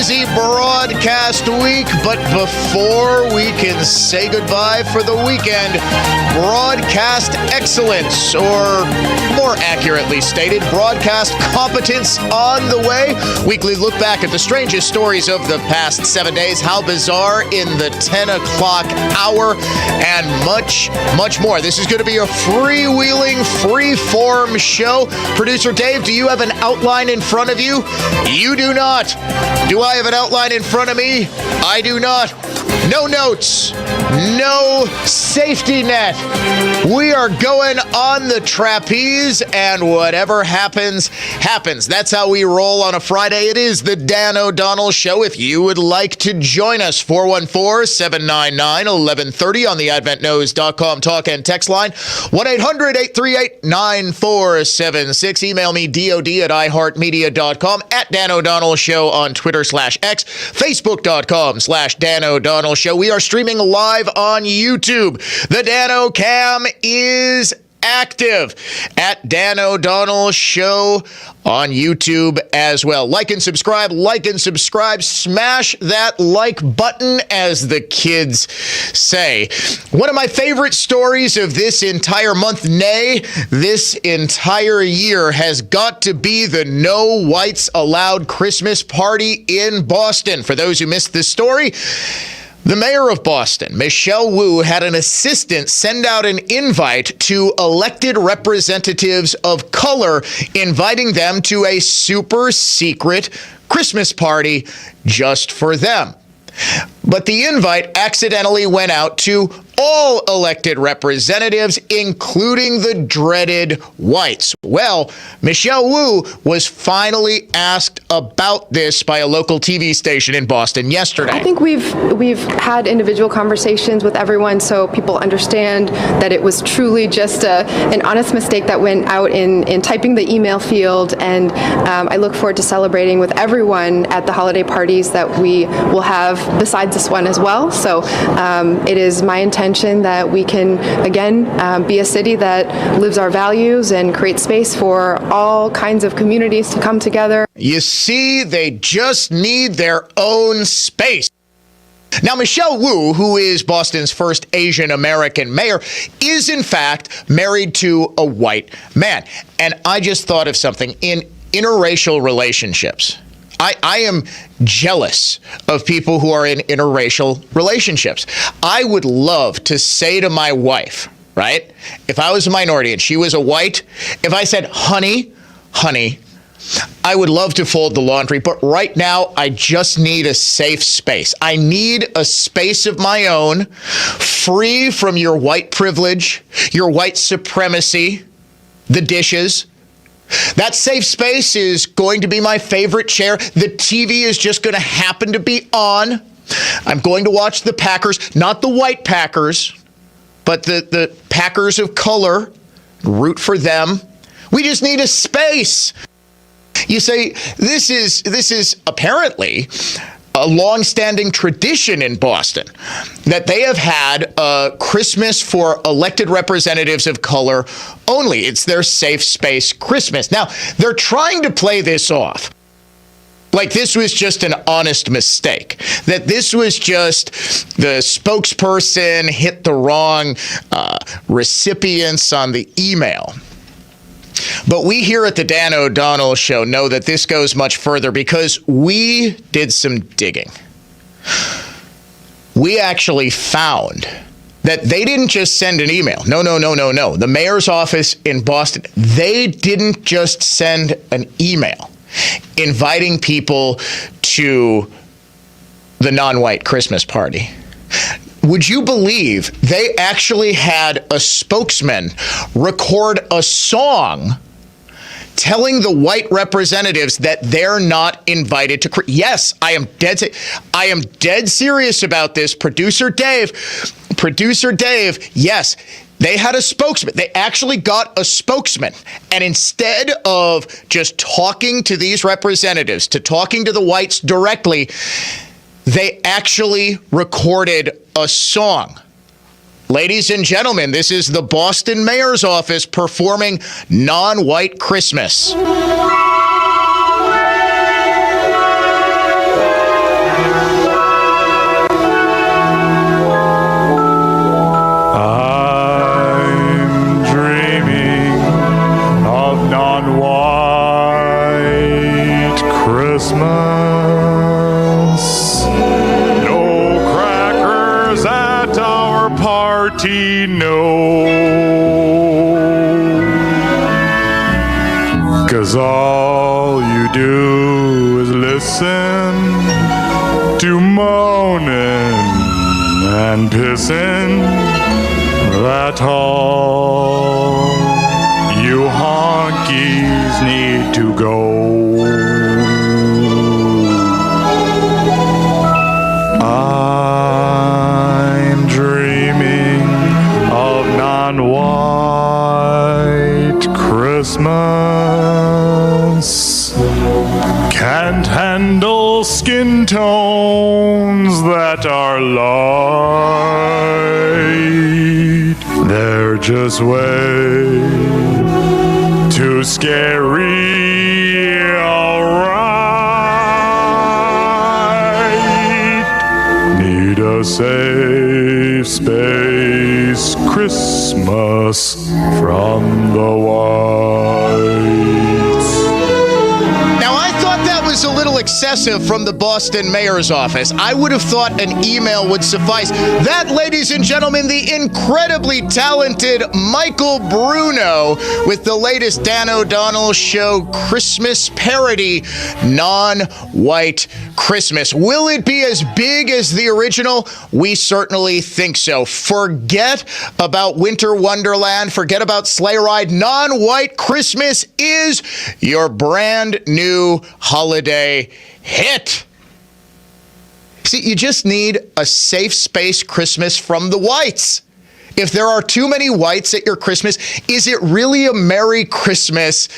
busy broadcast week, but before we can say goodbye for the weekend, broadcast excellence, or more accurately stated, broadcast competence on the way. Weekly look back at the strangest stories of the past 7 days, how bizarre in the 10 o'clock hour, and much, much more. This is going to be a freewheeling, free-form show. Producer Dave, do you have an outline in front of you? You do not. Do I have an outline in front of me? I do not. No notes. No safety net. We are going on the trapeze, and whatever happens, happens. That's how we roll on a Friday. It is the Dan O'Donnell Show. If you would like to join us, 414-799-1130 on the AdventNows.com talk and text line, 1-800-838-9476. Email me, DOD@iHeartMedia.com, at Dan O'Donnell Show on Twitter/X, Facebook.com/Dan O'Donnell Show. We are streaming live on YouTube. The Dan O'Cam is active at Dan O'Donnell Show on YouTube as well. Like and subscribe, smash that like button, as the kids say. One of my favorite stories of this entire month, nay, this entire year, has got to be the No Whites Allowed Christmas party in Boston. For those who missed this story, the mayor of Boston, Michelle Wu, had an assistant send out an invite to elected representatives of color, inviting them to a super secret Christmas party just for them. But the invite accidentally went out to all elected representatives, including the dreaded whites. Well, Michelle Wu was finally asked about this by a local TV station in Boston yesterday. I think we've had individual conversations with everyone, so people understand that it was truly just an honest mistake that went out in typing the email field, and I look forward to celebrating with everyone at the holiday parties that we will have besides this one as well. So it is my intention that we can, again, be a city that lives our values and create space for all kinds of communities to come together. You see, they just need their own space. Now, Michelle Wu, who is Boston's first Asian American mayor, is in fact married to a white man. And I just thought of something. In interracial relationships, I am jealous of people who are in interracial relationships. I would love to say to my wife, right, if I was a minority and she was a white, if I said, honey, I would love to fold the laundry, but right now I just need a safe space. I need a space of my own, free from your white privilege, your white supremacy, the dishes. That safe space is going to be my favorite chair. The TV is just going to happen to be on. I'm going to watch the Packers, not the white Packers, but the Packers of color, root for them. We just need a space. You say, this is apparently a long-standing tradition in Boston, that they have had a Christmas for elected representatives of color only. It's their safe space Christmas. Now, they're trying to play this off like this was just an honest mistake, that this was just the spokesperson hit the wrong recipients on the email. But we here at the Dan O'Donnell Show know that this goes much further, because we did some digging. We actually found that they didn't just send an email. No. The mayor's office in Boston, they didn't just send an email inviting people to the non-white Christmas party. Would you believe they actually had a spokesman record a song telling the white representatives that they're not invited to? Yes, I am dead serious about this. Producer Dave, yes, they had a spokesman. They actually got a spokesman. And instead of just talking to these representatives, to talking to the whites directly, they actually recorded a song. Ladies and gentlemen, this is the Boston Mayor's Office performing Non-White Christmas. dirty no. 'Cause all you do is listen to moaning and pissing. That's all you honkies need to go. I'm dreaming of non-white Christmas. Can't handle skin tones that are light. They're just way too scary, alright. Need a safe space Christmas from the whites. Now, I thought that was a little excessive from the Boston mayor's office. I would have thought an email would suffice. That, ladies and gentlemen, the incredibly talented Michael Bruno with the latest Dan O'Donnell Show Christmas parody, Non-White Christmas. Will it be as big as the original? We certainly think so. Forget about Winter Wonderland. Forget about Sleigh Ride. Non-White Christmas is your brand new holiday hit. See, you just need a safe space Christmas from the whites. If there are too many whites at your Christmas, is it really a Merry Christmas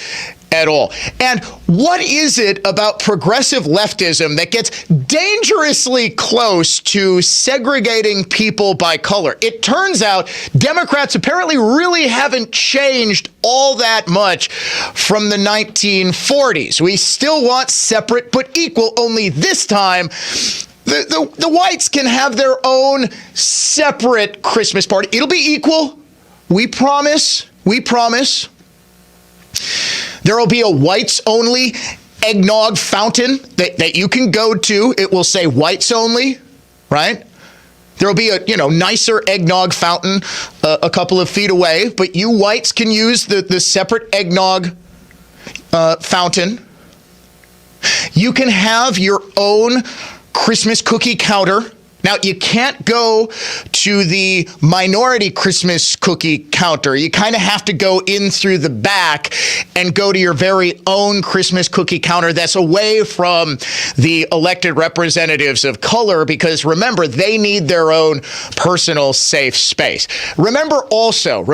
at all? And what is it about progressive leftism that gets dangerously close to segregating people by color? It turns out Democrats apparently really haven't changed all that much from the 1940s. We still want separate but equal, only this time the whites can have their own separate Christmas party. It'll be equal. We promise. We promise. There will be a whites-only eggnog fountain that you can go to. It will say whites only, right? There will be a nicer eggnog fountain a couple of feet away, but you whites can use the separate eggnog fountain. You can have your own Christmas cookie counter. Now, you can't go to the minority Christmas cookie counter. You kind of have to go in through the back and go to your very own Christmas cookie counter that's away from the elected representatives of color, because remember, they need their own personal safe space. Remember also,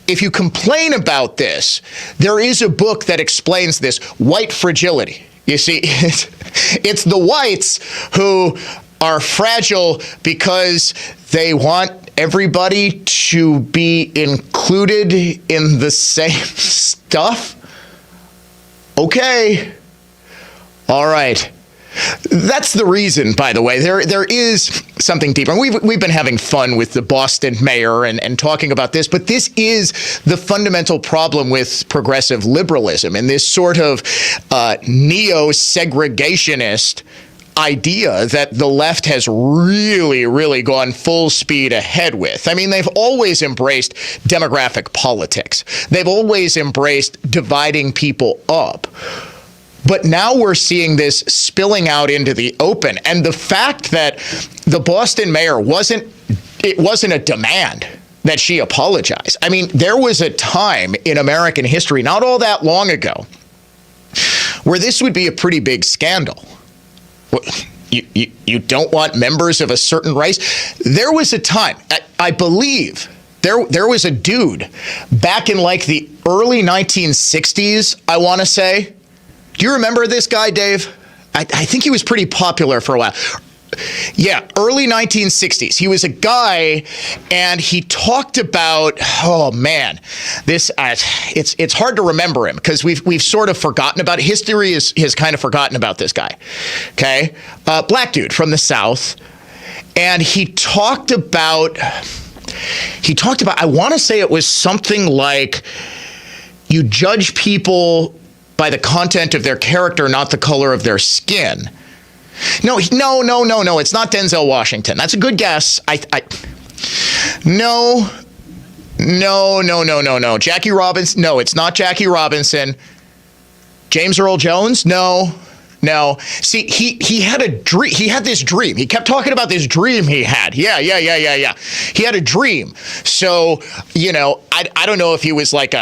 if you complain about this, there is a book that explains this, White Fragility. You see, it's the whites who are fragile because they want everybody to be included in the same stuff? Okay. All right. That's the reason, by the way. There is something deeper. We've been having fun with the Boston mayor and talking about this, but this is the fundamental problem with progressive liberalism and this sort of neo-segregationist idea that the left has really gone full speed ahead with. I mean, they've always embraced demographic politics. They've always embraced dividing people up. But now we're seeing this spilling out into the open. And the fact that the Boston mayor wasn't a demand that she apologize. I mean, there was a time in American history, not all that long ago, where this would be a pretty big scandal. You don't want members of a certain race? There was a time, I believe, there was a dude back in like the early 1960s, I want to say. Do you remember this guy, Dave? I think he was pretty popular for a while. Yeah, early 1960s. He was a guy, and he talked about, oh man, this. It's hard to remember him because we've sort of forgotten about it. History has kind of forgotten about this guy. Okay, black dude from the South, and he talked about. I want to say it was something like, you judge people by the content of their character, not the color of their skin. No, it's not Denzel Washington. That's a good guess. No. Jackie Robinson? No, it's not Jackie Robinson. James Earl Jones? No. See, he had a dream. He had this dream. He kept talking about this dream he had. Yeah. He had a dream. So, I don't know if he was like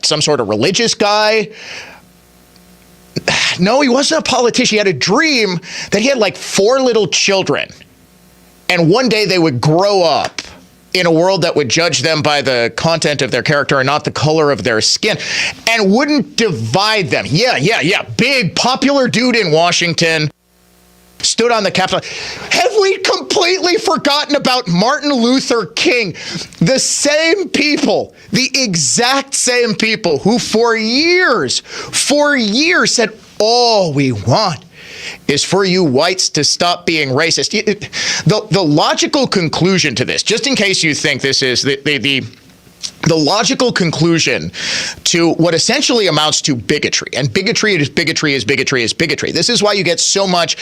some sort of religious guy. No, he wasn't a politician. He had a dream that he had like 4 little children. And one day they would grow up in a world that would judge them by the content of their character and not the color of their skin, and wouldn't divide them. Yeah. Big popular dude in Washington stood on the Capitol. Have we completely forgotten about Martin Luther King? The same people, the exact same people who for years said, all we want is for you whites to stop being racist. The logical conclusion to this, just in case you think this is the logical conclusion to what essentially amounts to bigotry, and bigotry is bigotry. This is why you get so much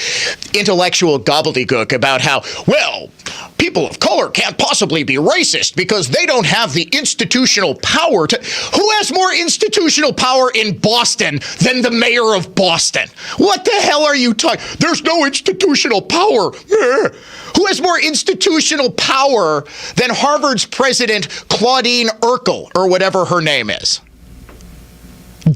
intellectual gobbledygook about how, well, people of color can't possibly be racist because they don't have the institutional power to. Who has more institutional power in Boston than the mayor of Boston? What the hell are you talking? There's no institutional power. Who has more institutional power than Harvard's president, Claudine Urkel, or whatever her name is?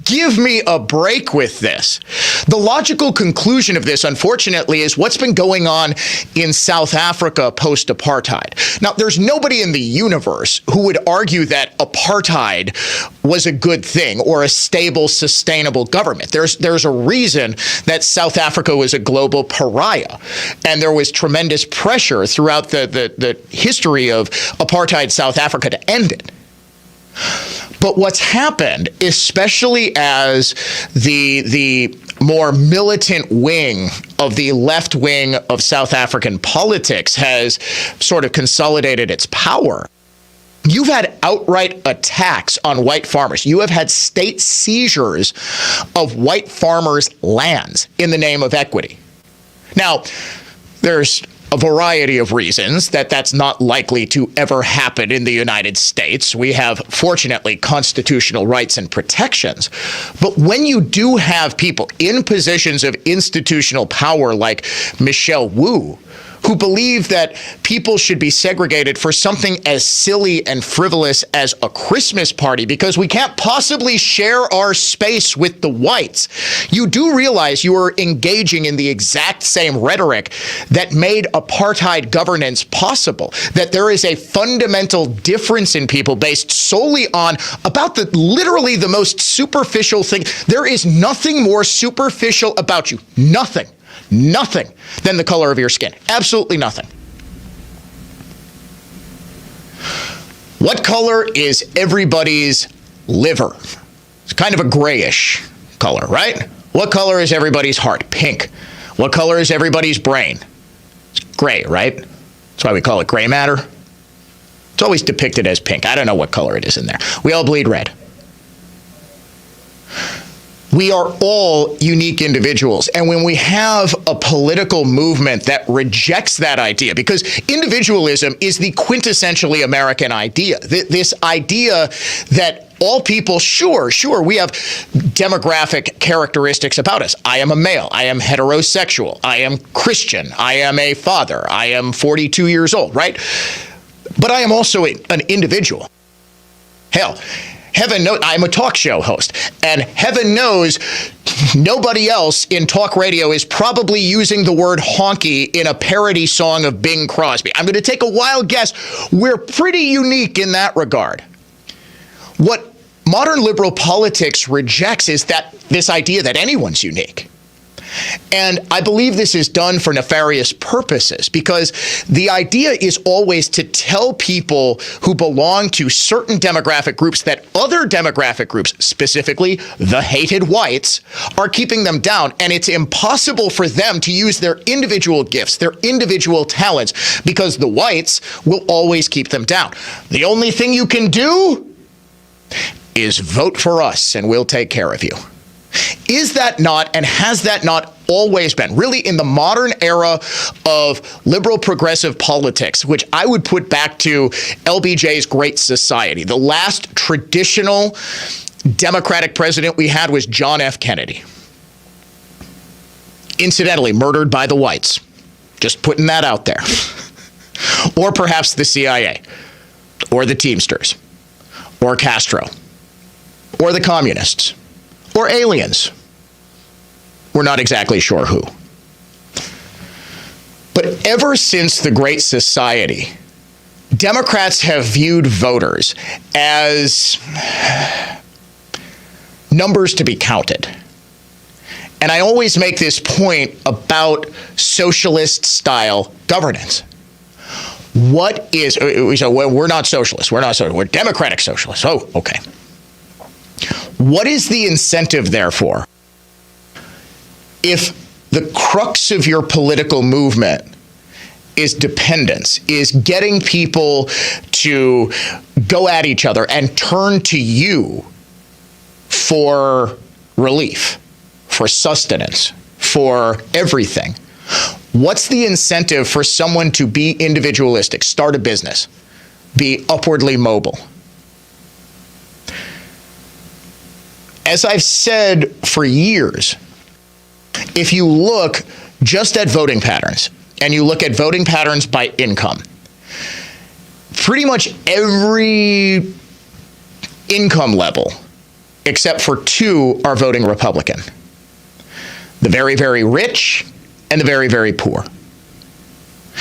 Give me a break with this. The logical conclusion of this, unfortunately, is what's been going on in South Africa post-apartheid. Now, there's nobody in the universe who would argue that apartheid was a good thing or a stable, sustainable government. There's a reason that South Africa was a global pariah, and there was tremendous pressure throughout the history of apartheid South Africa to end it. But what's happened, especially as the more militant wing of the left wing of South African politics has sort of consolidated its power, you've had outright attacks on white farmers. You have had state seizures of white farmers' lands in the name of equity. Now, there's a variety of reasons that's not likely to ever happen in the United States. We have, fortunately, constitutional rights and protections. But when you do have people in positions of institutional power like Michelle Wu, who believe that people should be segregated for something as silly and frivolous as a Christmas party because we can't possibly share our space with the whites, you do realize you are engaging in the exact same rhetoric that made apartheid governance possible, that there is a fundamental difference in people based solely on about literally the most superficial thing. There is nothing more superficial about you. Nothing than the color of your skin. Absolutely nothing. What color is everybody's liver? It's kind of a grayish color, right? What color is everybody's heart? Pink. What color is everybody's brain? It's gray, right? That's why we call it gray matter. It's always depicted as pink. I don't know what color it is in there. We all bleed red. We are all unique individuals. And when we have a political movement that rejects that idea, because individualism is the quintessentially American idea, this idea that all people, sure, we have demographic characteristics about us. I am a male. I am heterosexual. I am Christian. I am a father. I am 42 years old, right? But I am also an individual. Hell, heaven knows, I'm a talk show host, and heaven knows nobody else in talk radio is probably using the word honky in a parody song of Bing Crosby. I'm going to take a wild guess. We're pretty unique in that regard. What modern liberal politics rejects is this idea that anyone's unique. And I believe this is done for nefarious purposes, because the idea is always to tell people who belong to certain demographic groups that other demographic groups, specifically the hated whites, are keeping them down. And it's impossible for them to use their individual gifts, their individual talents, because the whites will always keep them down. The only thing you can do is vote for us and we'll take care of you. Is that not, and has that not always been, really in the modern era of liberal progressive politics, which I would put back to LBJ's Great Society. The last traditional Democratic president we had was John F. Kennedy. Incidentally, murdered by the whites. Just putting that out there. Or perhaps the CIA, or the Teamsters, or Castro, or the communists, or aliens. We're not exactly sure who. But ever since the Great Society, Democrats have viewed voters as numbers to be counted. And I always make this point about socialist-style governance. What is, so we're not socialists, we're democratic socialists. Oh, okay. What is the incentive, therefore, if the crux of your political movement is dependence, is getting people to go at each other and turn to you for relief, for sustenance, for everything? What's the incentive for someone to be individualistic, start a business, be upwardly mobile? As I've said for years, if you look just at voting patterns, and you look at voting patterns by income, pretty much every income level, except for two, are voting Republican. The very, very rich and the very, very poor.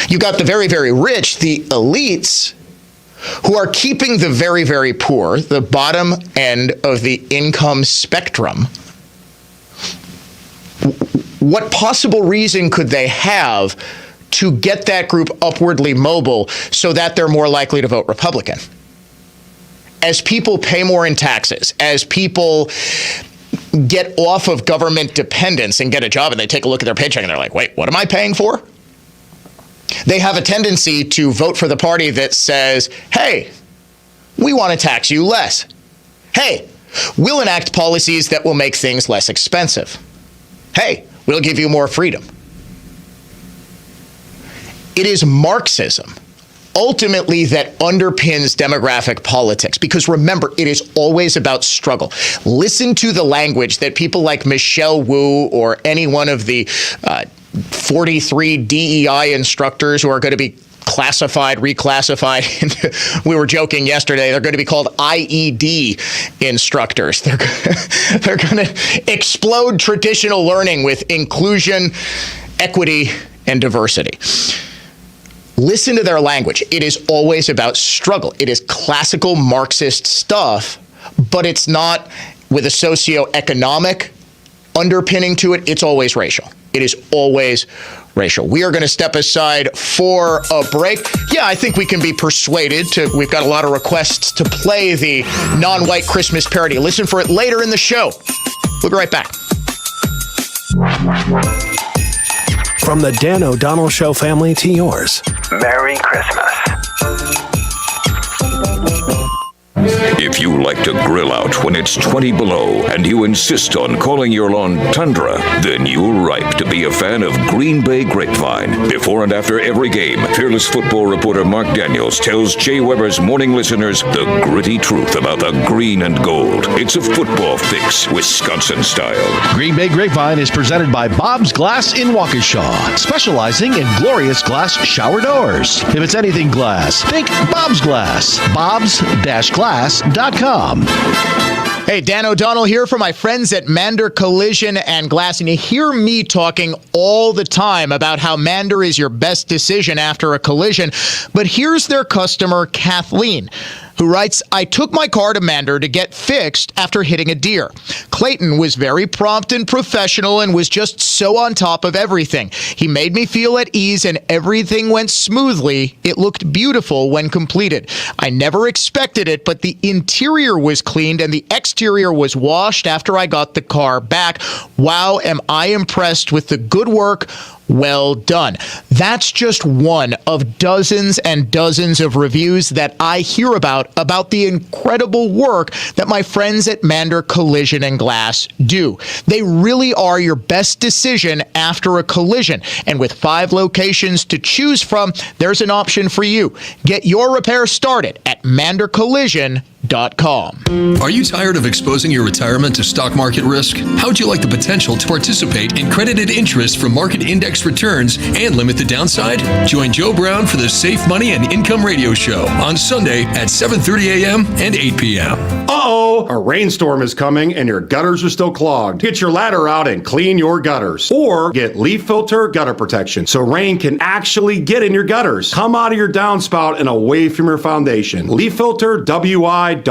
You got the very, very rich, the elites, who are keeping the very, very poor, the bottom end of the income spectrum. What possible reason could they have to get that group upwardly mobile so that they're more likely to vote Republican? As people pay more in taxes, as people get off of government dependence and get a job and they take a look at their paycheck and they're like, wait, what am I paying for? They have a tendency to vote for the party that says, hey, we want to tax you less. Hey, we'll enact policies that will make things less expensive. Hey, we'll give you more freedom. It is Marxism, ultimately, that underpins demographic politics. Because remember, it is always about struggle. Listen to the language that people like Michelle Wu or any one of the 43 DEI instructors who are going to be classified, reclassified. We were joking yesterday, they're going to be called IED instructors. They're going to explode traditional learning with inclusion, equity, and diversity. Listen to their language. It is always about struggle. It is classical Marxist stuff, but it's not with a socioeconomic underpinning to it. It's always racial. It is always racial. We are going to step aside for a break. Yeah, I think we can be persuaded to, we've got a lot of requests to play the non-white Christmas parody. Listen for it later in the show. We'll be right back. From the Dan O'Donnell Show family to yours, Merry Christmas. If you like to grill out when it's 20 below and you insist on calling your lawn Tundra, then you're ripe to be a fan of Green Bay Grapevine. Before and after every game, fearless football reporter Mark Daniels tells Jay Weber's morning listeners the gritty truth about the green and gold. It's a football fix, Wisconsin style. Green Bay Grapevine is presented by Bob's Glass in Waukesha, specializing in glorious glass shower doors. If it's anything glass, think Bob's Glass. Bob's-glass.com. Hey, Dan O'Donnell here for my friends at Mander Collision and Glass. And you hear me talking all the time about how Mander is your best decision after a collision. But here's their customer, Kathleen, who writes, I took my car to Mander to get fixed after hitting a deer. Clayton was very prompt and professional and was just so on top of everything. He made me feel at ease and everything went smoothly. It looked beautiful when completed. I never expected it, but the interior was cleaned and the exterior was washed after I got the car back. Wow, am I impressed with the good work, well done. That's just one of dozens and dozens of reviews that I hear about the incredible work that my friends at Mander Collision and Glass do. They really are your best decision after a collision. And with 5 locations to choose from, there's an option for you. Get your repair started at mandercollision.com. Are you tired of exposing your retirement to stock market risk? How would you like the potential to participate in credited interest from market index returns and limit the downside? Join Joe Brown for the Safe Money and Income Radio Show on Sunday at 7:30 a.m. and 8 p.m. Uh-oh! A rainstorm is coming and your gutters are still clogged. Get your ladder out and clean your gutters. Or get Leaf Filter gutter protection so rain can actually get in your gutters. Come out of your downspout and away from your foundation. LeafFilterWI.com.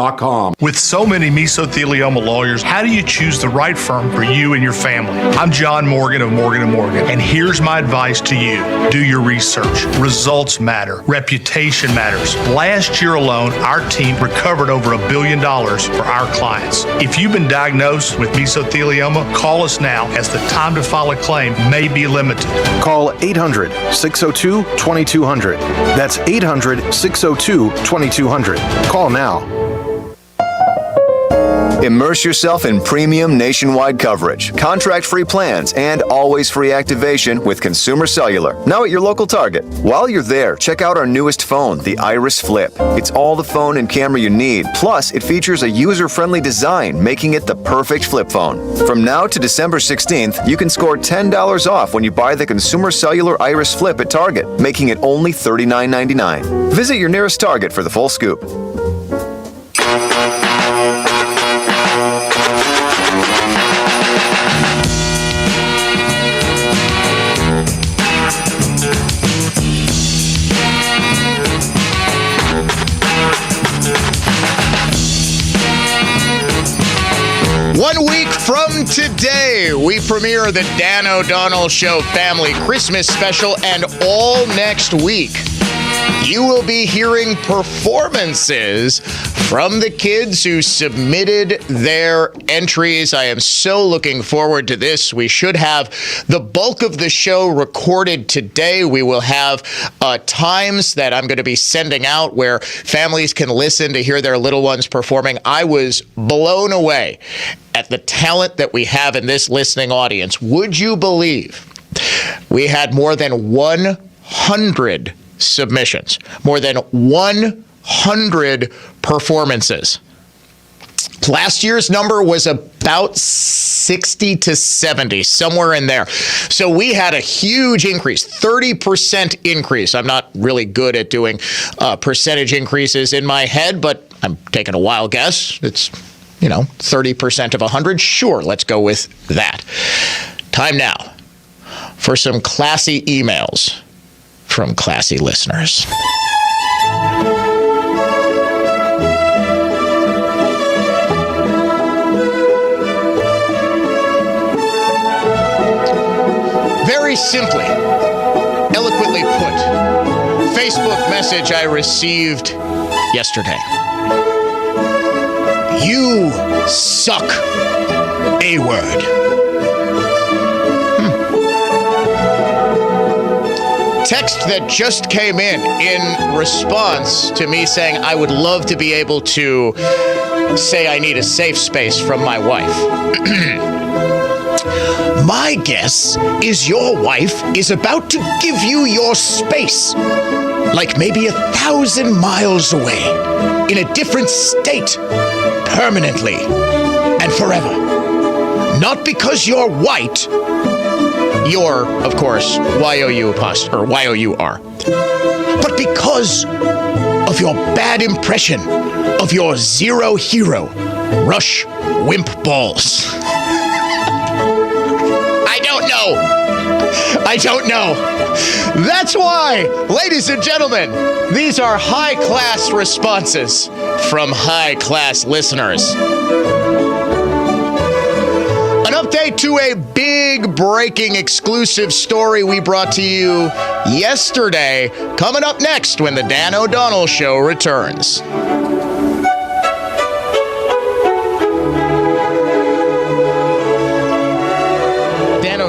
With so many mesothelioma lawyers, how do you choose the right firm for you and your family? I'm John Morgan of Morgan & Morgan, and here's my advice to you. Do your research. Results matter. Reputation matters. Last year alone, our team recovered over $1 billion for our clients. If you've been diagnosed with mesothelioma, call us now, as the time to file a claim may be limited. Call 800-602-2200. That's 800-602-2200. Call now. Immerse yourself in premium nationwide coverage, contract-free plans, and always-free activation with Consumer Cellular, now at your local Target. While you're there, check out our newest phone, the Iris Flip. It's all the phone and camera you need, plus it features a user-friendly design, making it the perfect flip phone. From now to December 16th, you can score $10 off when you buy the Consumer Cellular Iris Flip at Target, making it only $39.99. Visit your nearest Target for the full scoop. From today, we premiere the Dan O'Donnell Show Family Christmas Special, and all next week, you will be hearing performances from the kids who submitted their entries. I am so looking forward to this. We should have the bulk of the show recorded today. We will have times that I'm going to be sending out where families can listen to hear their little ones performing. I was blown away at the talent that we have in this listening audience. Would you believe we had more than 100 submissions, more than 100 performances? Last year's number was about 60 to 70, somewhere in there. So we had a huge increase, 30% increase. I'm not really good at doing percentage increases in my head, but I'm taking a wild guess. It's 30% of 100. Sure, let's go with that. Time now for some classy emails from classy listeners. Very simply, eloquently put, Facebook message I received yesterday. You suck. A word. Text that just came in response to me saying I would love to be able to say I need a safe space from my wife. My guess is your wife is about to give you your space, like maybe 1,000 miles away, in a different state, permanently and forever. Not because you're white. You're, of course, Y-O-U-R. But because of your bad impression of your zero hero, Rush Wimpballs. I don't know. That's why, ladies and gentlemen, these are high-class responses from high-class listeners. An update to a big breaking exclusive story we brought to you yesterday, coming up next when the Dan O'Donnell Show returns.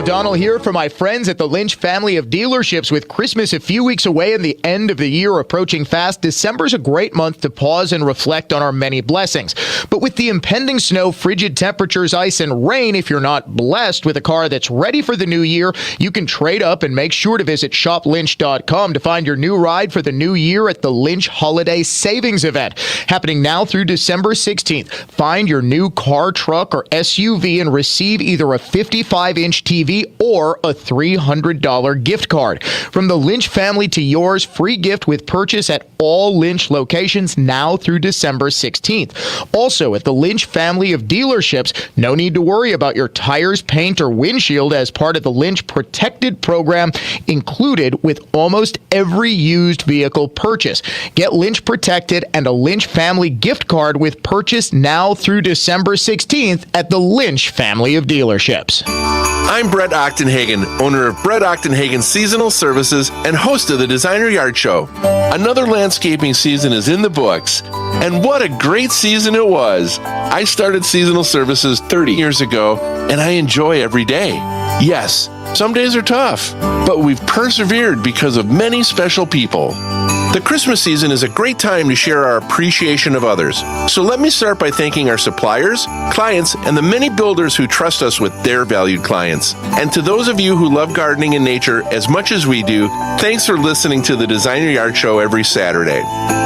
O'Donnell here for my friends at the Lynch family of dealerships. With Christmas a few weeks away and the end of the year approaching fast, December's a great month to pause and reflect on our many blessings. But with the impending snow, frigid temperatures, ice, and rain, if you're not blessed with a car that's ready for the new year, you can trade up and make sure to visit shoplynch.com to find your new ride for the new year at the Lynch Holiday Savings Event, happening now through December 16th. Find your new car, truck, or SUV and receive either a 55-inch TV or a $300 gift card. From the Lynch family to yours, free gift with purchase at all Lynch locations now through December 16th. Also, at the Lynch family of dealerships, no need to worry about your tires, paint, or windshield as part of the Lynch Protected program included with almost every used vehicle purchase. Get Lynch Protected and a Lynch family gift card with purchase now through December 16th at the Lynch family of dealerships. I'm Brett Ochtenhagen, owner of Brett Ochtenhagen Seasonal Services and host of the Designer Yard Show. Another landscaping season is in the books, and what a great season it was. I started Seasonal Services 30 years ago, and I enjoy every day. Yes, some days are tough, but we've persevered because of many special people. The Christmas season is a great time to share our appreciation of others. So let me start by thanking our suppliers, clients, and the many builders who trust us with their valued clients. And to those of you who love gardening and nature as much as we do, thanks for listening to the Designer Yard Show every Saturday.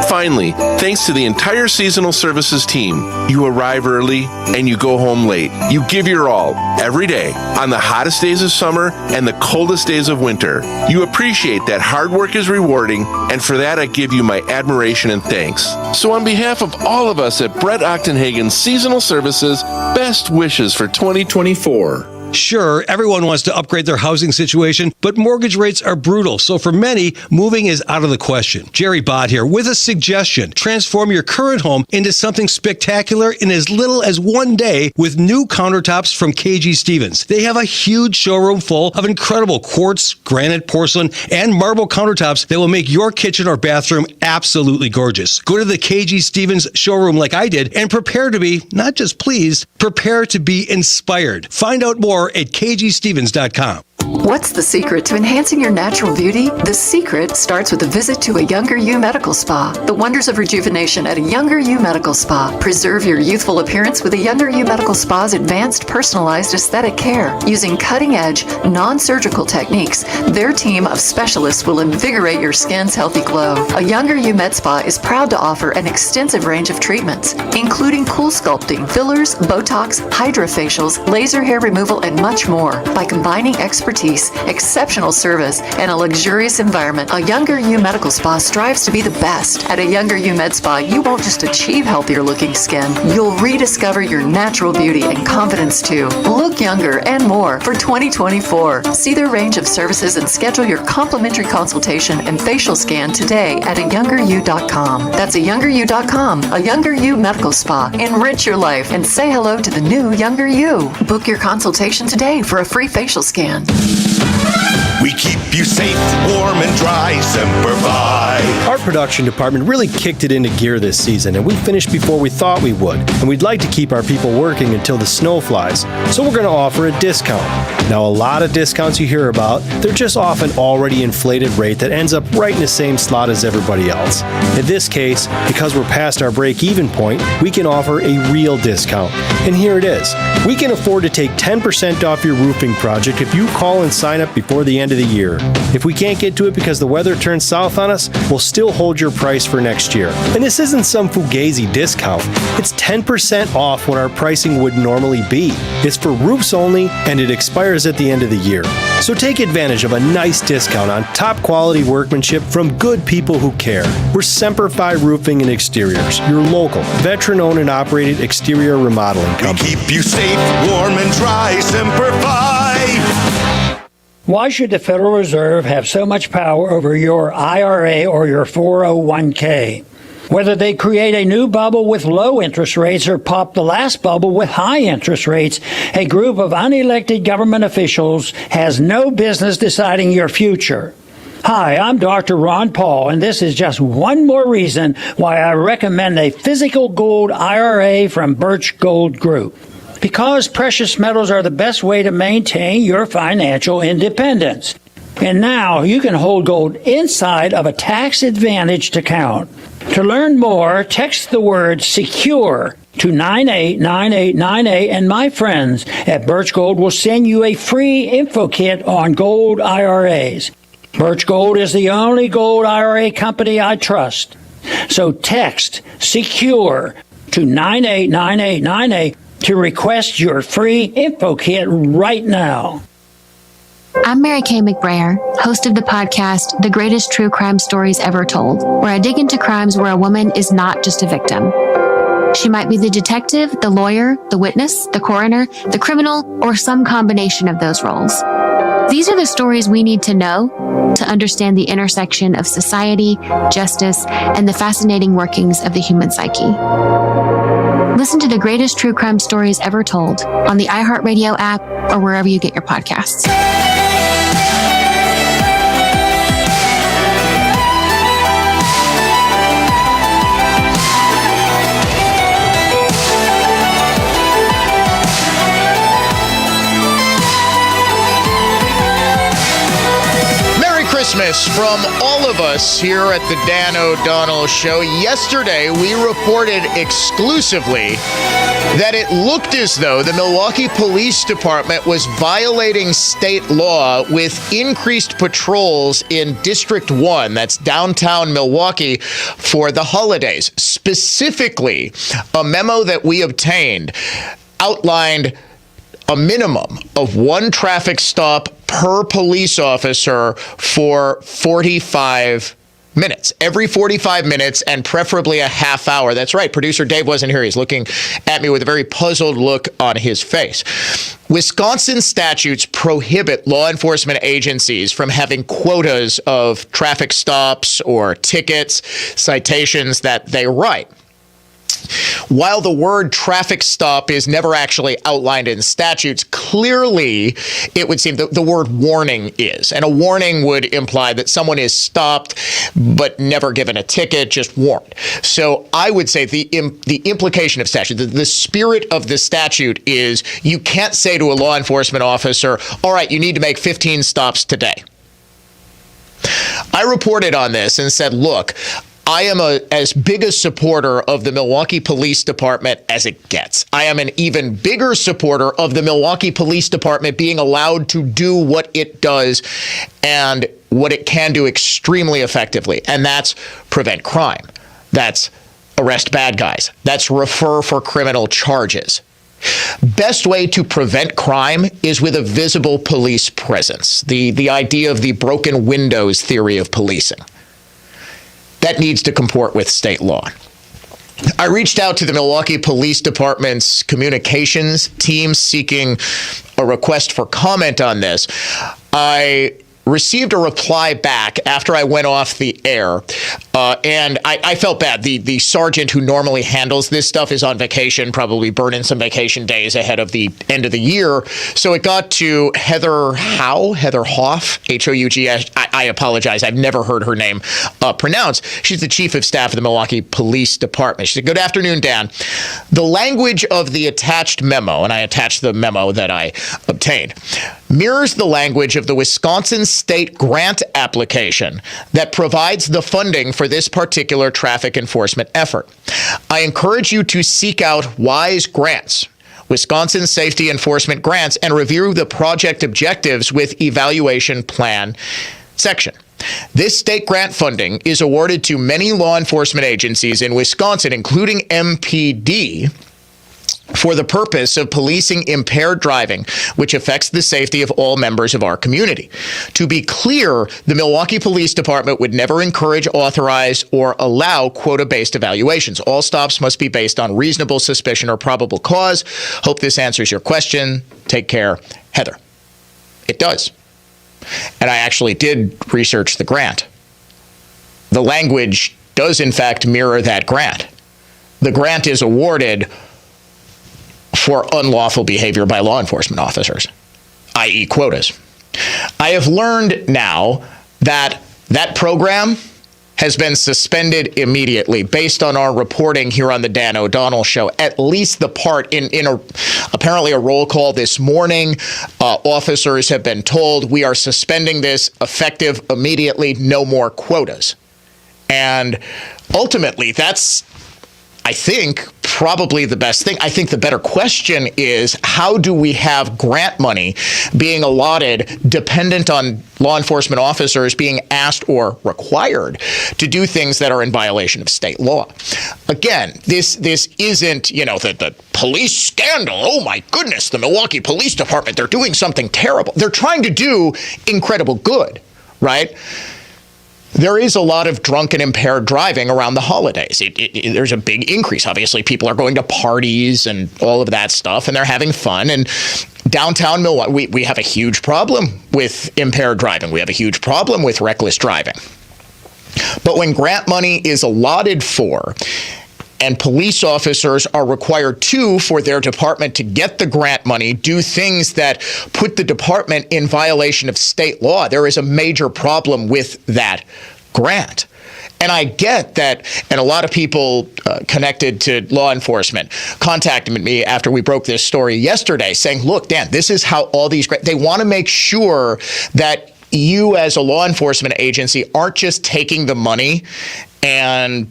Finally, thanks to the entire Seasonal Services team. You arrive early and you go home late. You give your all every day on the hottest days of summer and the coldest days of winter. You appreciate that hard work is rewarding, and for that I give you my admiration and thanks. So on behalf of all of us at Brett Ochtenhagen Seasonal Services, best wishes for 2024. Sure, everyone wants to upgrade their housing situation, but mortgage rates are brutal, so for many, moving is out of the question. Jerry Bott here with a suggestion. Transform your current home into something spectacular in as little as one day with new countertops from KG Stevens. They have a huge showroom full of incredible quartz, granite, porcelain, and marble countertops that will make your kitchen or bathroom absolutely gorgeous. Go to the KG Stevens showroom like I did and prepare to be, not just pleased, prepare to be inspired. Find out more at kgstevens.com. What's the secret to enhancing your natural beauty? The secret starts with a visit to a Younger You Medical Spa. The wonders of rejuvenation at a Younger You Medical Spa. Preserve your youthful appearance with a Younger You Medical Spa's advanced personalized aesthetic care. Using cutting-edge, non-surgical techniques, their team of specialists will invigorate your skin's healthy glow. A Younger You Med Spa is proud to offer an extensive range of treatments, including cool sculpting, fillers, Botox, hydrofacials, laser hair removal, and much more. By combining expertise, exceptional service, and a luxurious environment, a Younger You Medical Spa strives to be the best. At a Younger You Med Spa, you won't just achieve healthier looking skin, you'll rediscover your natural beauty and confidence too. Look younger and more for 2024. See their range of services and schedule your complimentary consultation and facial scan today at ayoungeryou.com. That's ayoungeryou.com. A Younger You Medical Spa. Enrich your life and say hello to the new Younger You. Book your consultation today for a free facial scan. We keep you safe, warm, and dry, Semper Fi. Our production department really kicked it into gear this season, and we finished before we thought we would. And we'd like to keep our people working until the snow flies, so we're going to offer a discount. Now, a lot of discounts you hear about, they're just off an already inflated rate that ends up right in the same slot as everybody else. In this case, because we're past our break-even point, we can offer a real discount. And here it is. We can afford to take 10% off your roofing project if you call and sign up before the end of the year. If we can't get to it because the weather turns south on us, we'll still hold your price for next year. And this isn't some fugazi discount. It's 10% off what our pricing would normally be. It's for roofs only, and it expires at the end of the year. So take advantage of a nice discount on top quality workmanship from good people who care. We're Semper Fi Roofing and Exteriors, your local, veteran-owned and operated exterior remodeling company. We keep you safe, warm, and dry, Semper Fi. Why should the Federal Reserve have so much power over your IRA or your 401k? Whether they create a new bubble with low interest rates or pop the last bubble with high interest rates, a group of unelected government officials has no business deciding your future. Hi, I'm Dr. Ron Paul, and this is just one more reason why I recommend a physical gold IRA from Birch Gold Group. because precious metals are the best way to maintain your financial independence. And now you can hold gold inside of a tax-advantaged account. To learn more, text the word SECURE to 989898, and my friends at Birch Gold will send you a free info kit on gold IRAs. Birch Gold is the only gold IRA company I trust. So text SECURE to 989898 to request your free info kit right now. I'm Mary Kay McBrayer, host of the podcast, The Greatest True Crime Stories Ever Told, where I dig into crimes where a woman is not just a victim. She might be the detective, the lawyer, the witness, the coroner, the criminal, or some combination of those roles. These are the stories we need to know to understand the intersection of society, justice, and the fascinating workings of the human psyche. Listen to The Greatest True Crime Stories Ever Told on the iHeartRadio app or wherever you get your podcasts. Christmas from all of us here at the Dan O'Donnell Show. Yesterday, we reported exclusively that it looked as though the Milwaukee Police Department was violating state law with increased patrols in District 1, that's downtown Milwaukee, for the holidays. Specifically, a memo that we obtained outlined a minimum of one traffic stop per police officer for 45 minutes. Every 45 minutes and preferably a half hour. That's right. Producer Dave wasn't here. He's looking at me with a very puzzled look on his face. Wisconsin statutes prohibit law enforcement agencies from having quotas of traffic stops or tickets, citations that they write. While the word traffic stop is never actually outlined in statutes, clearly it would seem that the word warning is. And a warning would imply that someone is stopped but never given a ticket, just warned. So I would say the implication of statute, the spirit of the statute is you can't say to a law enforcement officer, all right, you need to make 15 stops today. I reported on this and said, look, I am as big a supporter of the Milwaukee Police Department as it gets. I am an even bigger supporter of the Milwaukee Police Department being allowed to do what it does and what it can do extremely effectively, and that's prevent crime. That's arrest bad guys. That's refer for criminal charges. Best way to prevent crime is with a visible police presence, the idea of the broken windows theory of policing. That needs to comport with state law. I reached out to the Milwaukee Police Department's communications team seeking a request for comment on this. I received a reply back after I went off the air, and I felt bad. The sergeant who normally handles this stuff is on vacation, probably burning some vacation days ahead of the end of the year. So it got to Heather Hough, H-O-U-G. I apologize. I've never heard her name pronounced. She's the chief of staff of the Milwaukee Police Department. She said, good afternoon, Dan. The language of the attached memo, and I attached the memo that I obtained, mirrors the language of the Wisconsin State grant application that provides the funding for this particular traffic enforcement effort. I encourage you to seek out WISE grants, Wisconsin Safety Enforcement Grants, and review the project objectives with evaluation plan section. This state grant funding is awarded to many law enforcement agencies in Wisconsin, including MPD, for the purpose of policing impaired driving, which affects the safety of all members of our community. To be clear, the Milwaukee Police Department would never encourage, authorize, or allow quota-based evaluations. All stops must be based on reasonable suspicion or probable cause. Hope this answers your question. Take care, Heather. It does. And I actually did research the grant. The language does, in fact, mirror that grant. The grant is awarded for unlawful behavior by law enforcement officers, i.e. quotas. I have learned now that that program has been suspended immediately based on our reporting here on the Dan O'Donnell Show. At least the part in apparently a roll call this morning, officers have been told we are suspending this effective immediately, no more quotas. And ultimately, that's, I think, probably the best thing. I think the better question is, how do we have grant money being allotted dependent on law enforcement officers being asked or required to do things that are in violation of state law? Again, this isn't, the police scandal. Oh my goodness, the Milwaukee Police Department, they're doing something terrible. They're trying to do incredible good, right? There is a lot of drunk and impaired driving around the holidays. There's a big increase. Obviously, people are going to parties and all of that stuff, and they're having fun. And downtown Milwaukee, we have a huge problem with impaired driving. We have a huge problem with reckless driving. But when grant money is allotted for, and police officers are required to, for their department to get the grant money, do things that put the department in violation of state law, there is a major problem with that grant. And I get that, and a lot of people connected to law enforcement contacted me after we broke this story yesterday saying, look, Dan, this is how all these grants, they want to make sure that you as a law enforcement agency aren't just taking the money and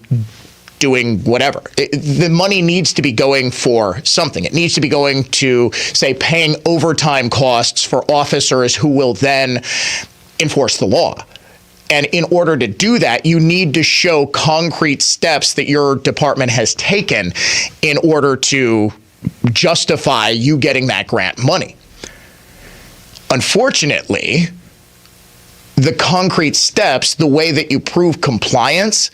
doing whatever. The money needs to be going for something. It needs to be going to, say, paying overtime costs for officers who will then enforce the law. And in order to do that, you need to show concrete steps that your department has taken in order to justify you getting that grant money. Unfortunately, the concrete steps, the way that you prove compliance,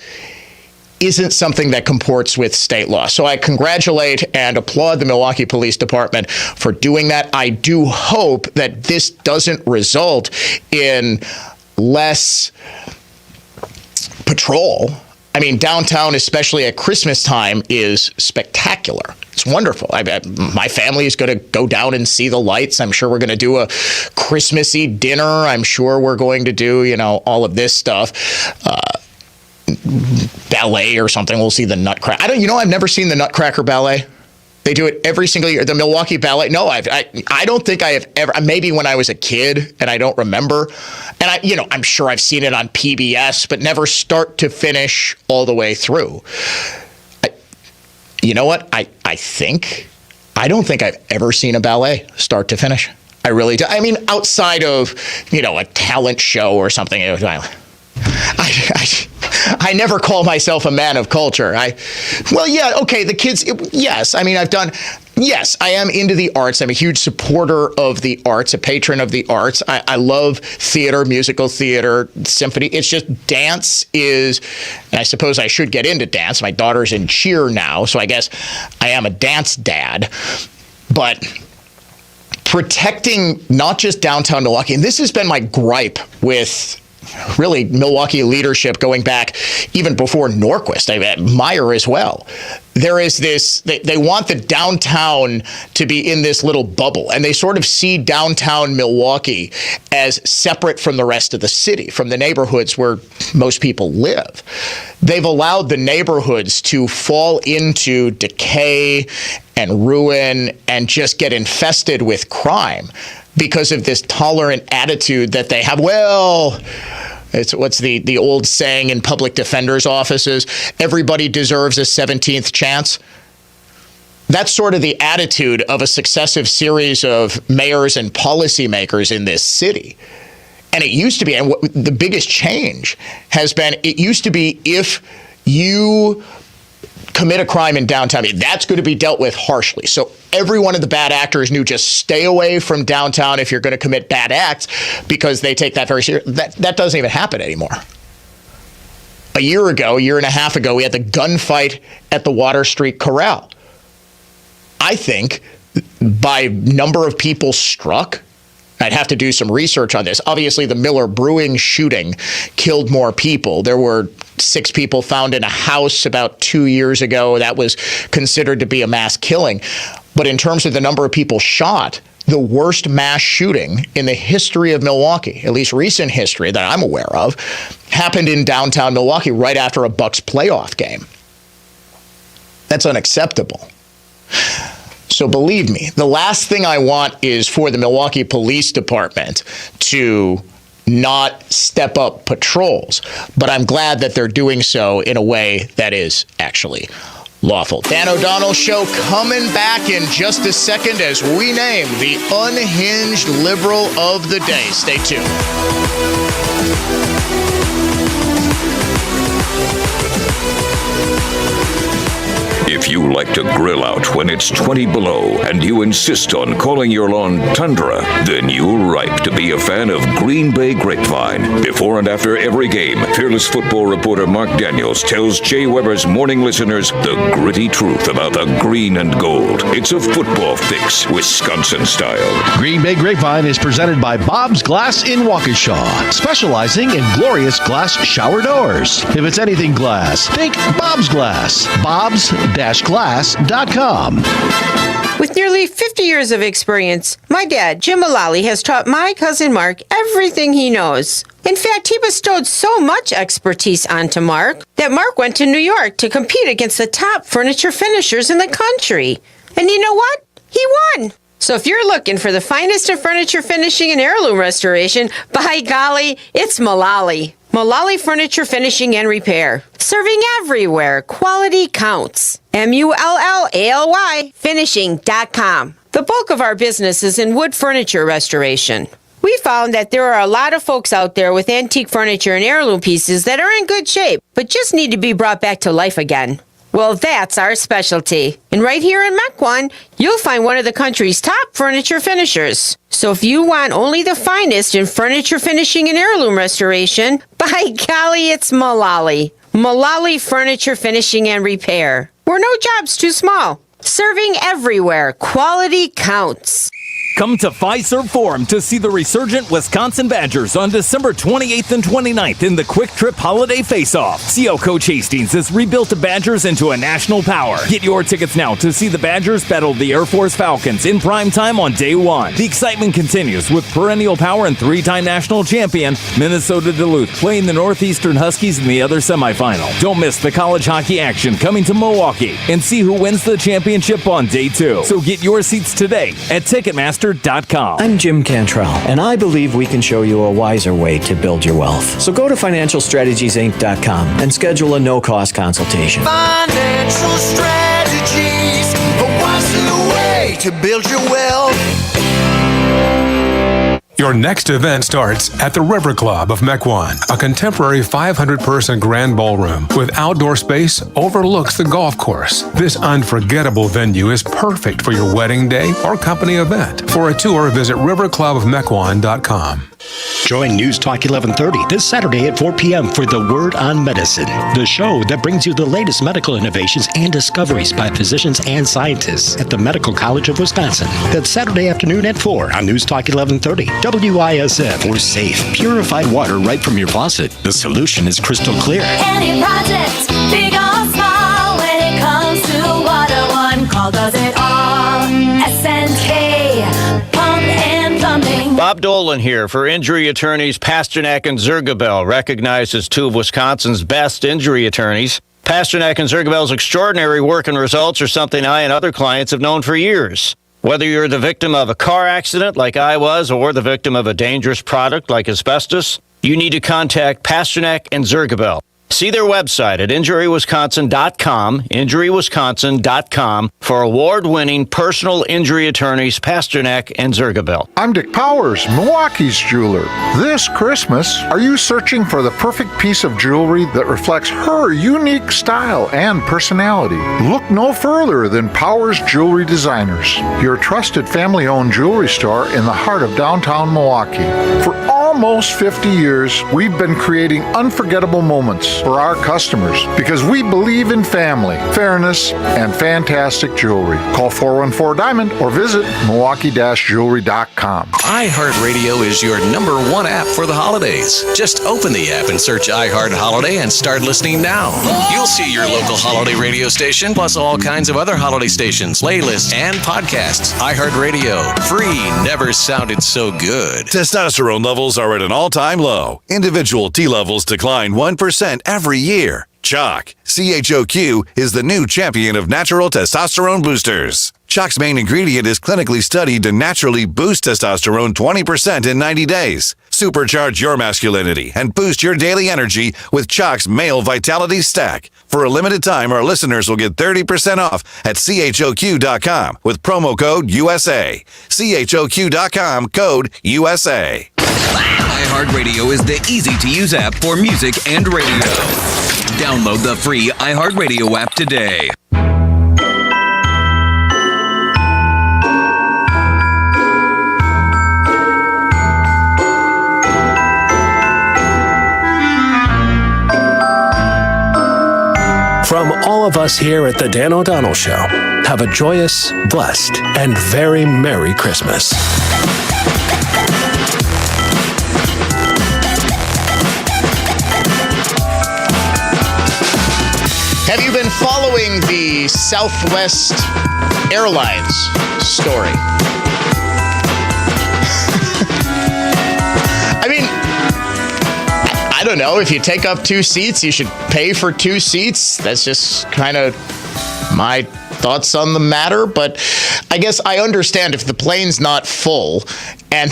isn't something that comports with state law. So I congratulate and applaud the Milwaukee Police Department for doing that. I do hope that this doesn't result in less patrol. I mean, downtown, especially at Christmas time, is spectacular. It's wonderful. My family is going to go down and see the lights. I'm sure we're going to do a Christmassy dinner. I'm sure we're going to do, all of this stuff. Ballet or something. We'll see the Nutcracker. I've never seen the Nutcracker Ballet. They do it every single year. The Milwaukee Ballet. No, I don't think I have ever. Maybe when I was a kid and I don't remember. And I'm sure I've seen it on PBS, but never start to finish all the way through. You know what? I don't think I've ever seen a ballet start to finish. I really do. I mean, outside of, a talent show or something. I never call myself a man of culture. The kids, yes. I mean, yes, I am into the arts. I'm a huge supporter of the arts, a patron of the arts. I love theater, musical theater, symphony. It's just dance is, and I suppose I should get into dance. My daughter's in cheer now, so I guess I am a dance dad. But protecting not just downtown Milwaukee, and this has been my gripe with really Milwaukee leadership going back even before Norquist, Meyer as well. There is this, they want the downtown to be in this little bubble, and they sort of see downtown Milwaukee as separate from the rest of the city, from the neighborhoods where most people live. They've allowed the neighborhoods to fall into decay and ruin and just get infested with crime because of this tolerant attitude that they have. Well, it's what's the old saying in public defenders' offices, everybody deserves a 17th chance. That's sort of the attitude of a successive series of mayors and policymakers in this city. And it used to be, and the biggest change has been, it used to be if you commit a crime in downtown, that's going to be dealt with harshly. So every one of the bad actors knew just stay away from downtown if you're going to commit bad acts, because they take that very seriously. That doesn't even happen anymore. A year and a half ago, we had the gunfight at the Water Street Corral. I think by number of people struck, I'd have to do some research on this. Obviously, the Miller Brewing shooting killed more people. There were 6 people found in a house about 2 years ago. That was considered to be a mass killing. But in terms of the number of people shot, the worst mass shooting in the history of Milwaukee, at least recent history that I'm aware of, happened in downtown Milwaukee right after a Bucks playoff game. That's unacceptable. So believe me, the last thing I want is for the Milwaukee Police Department to not step up patrols, but I'm glad that they're doing so in a way that is actually lawful. Dan O'Donnell Show coming back in just a second as we name the unhinged liberal of the day. Stay tuned. If you like to grill out when it's 20 below and you insist on calling your lawn Tundra, then you're ripe to be a fan of Green Bay Grapevine. Before and after every game, fearless football reporter Mark Daniels tells Jay Weber's morning listeners the gritty truth about the green and gold. It's a football fix, Wisconsin style. Green Bay Grapevine is presented by Bob's Glass in Waukesha, specializing in glorious glass shower doors. If it's anything glass, think Bob's Glass. Bob's-glass.com. With nearly 50 years of experience, my dad, Jim Mullally, has taught my cousin Mark everything he knows. In fact, he bestowed so much expertise onto Mark that Mark went to New York to compete against the top furniture finishers in the country. And you know what? He won. So if you're looking for the finest in furniture finishing and heirloom restoration, by golly, it's Mullally. Mullally Furniture Finishing and Repair. Serving everywhere. Quality counts. MULLALY finishing.com. The bulk of our business is in wood furniture restoration. We found that there are a lot of folks out there with antique furniture and heirloom pieces that are in good shape, but just need to be brought back to life again. Well, that's our specialty. And right here in Mequon, you'll find one of the country's top furniture finishers. So if you want only the finest in furniture finishing and heirloom restoration, by golly, it's Mullally. Mullally Furniture Finishing and Repair. We're no job's too small. Serving everywhere. Quality counts. Come to Fiserv Forum to see the resurgent Wisconsin Badgers on December 28th and 29th in the Quick Trip Holiday Face-Off. See how Coach Hastings has rebuilt the Badgers into a national power. Get your tickets now to see the Badgers battle the Air Force Falcons in prime time on day one. The excitement continues with perennial power and three-time national champion Minnesota Duluth playing the Northeastern Huskies in the other semifinal. Don't miss the college hockey action coming to Milwaukee and see who wins the championship on day two. So get your seats today at Ticketmaster.com. I'm Jim Cantrell, and I believe we can show you a wiser way to build your wealth. So go to FinancialStrategiesInc.com and schedule a no-cost consultation. Financial strategies, a wiser way to build your wealth. Your next event starts at the River Club of Mequon. A contemporary 500-person grand ballroom with outdoor space overlooks the golf course. This unforgettable venue is perfect for your wedding day or company event. For a tour, visit riverclubofmequon.com. Join News Talk 1130 this Saturday at 4 p.m. for The Word on Medicine, the show that brings you the latest medical innovations and discoveries by physicians and scientists at the Medical College of Wisconsin. That's Saturday afternoon at 4 on News Talk 1130, WISN. For safe, purified water right from your faucet, the solution is crystal clear. Any project, big or small, when it comes to water, one call does it all. SNK, pump and plumbing. Bob Dolan here for injury attorneys Pasternak and Zergabel, recognized as two of Wisconsin's best injury attorneys. Pasternak and Zergabel's extraordinary work and results are something I and other clients have known for years. Whether you're the victim of a car accident like I was or the victim of a dangerous product like asbestos, you need to contact Pasternak and Zergabel. See their website at injurywisconsin.com, injurywisconsin.com, for award-winning personal injury attorneys Pasternak and Zergabel. I'm Dick Powers, Milwaukee's jeweler. This Christmas, are you searching for the perfect piece of jewelry that reflects her unique style and personality? Look no further than Powers Jewelry Designers, your trusted family-owned jewelry store in the heart of downtown Milwaukee. For all almost 50 years, we've been creating unforgettable moments for our customers because we believe in family, fairness, and fantastic jewelry. Call 414-DIAMOND or visit Milwaukee-Jewelry.com. iHeartRadio is your #1 app for the holidays. Just open the app and search iHeart Holiday and start listening now. You'll see your local holiday radio station, plus all kinds of other holiday stations, playlists, and podcasts. iHeartRadio. Free never sounded so good. Testosterone levels are at an all-time low. Individual T levels decline 1% every year. Choq, CHOQ, is the new champion of natural testosterone boosters. Choq's main ingredient is clinically studied to naturally boost testosterone 20% in 90 days. Supercharge your masculinity and boost your daily energy with Choq's Male Vitality Stack. For a limited time, our listeners will get 30% off at CHOQ.com with promo code USA. CHOQ.com, code USA. iHeartRadio is the easy-to-use app for music and radio. Download the free iHeartRadio app today. From all of us here at the Dan O'Donnell Show, have a joyous, blessed, and very Merry Christmas. Have you been following the Southwest Airlines story? I mean, I don't know. If you take up 2 seats, you should pay for 2 seats. That's just kind of my thoughts on the matter. But I guess I understand if the plane's not full and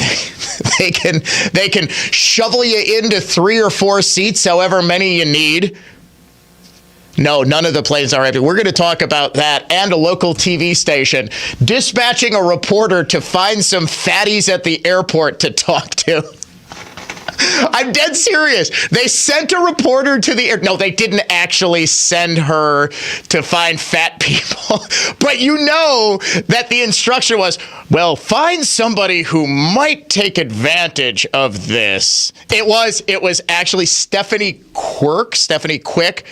they can shovel you into 3 or 4 seats, however many you need. No, none of the planes are empty. We're going to talk about that and a local TV station dispatching a reporter to find some fatties at the airport to talk to. I'm dead serious. They sent a reporter to the air. No, they didn't actually send her to find fat people. But you know that the instruction was, well, find somebody who might take advantage of this. It was actually Stephanie Quick.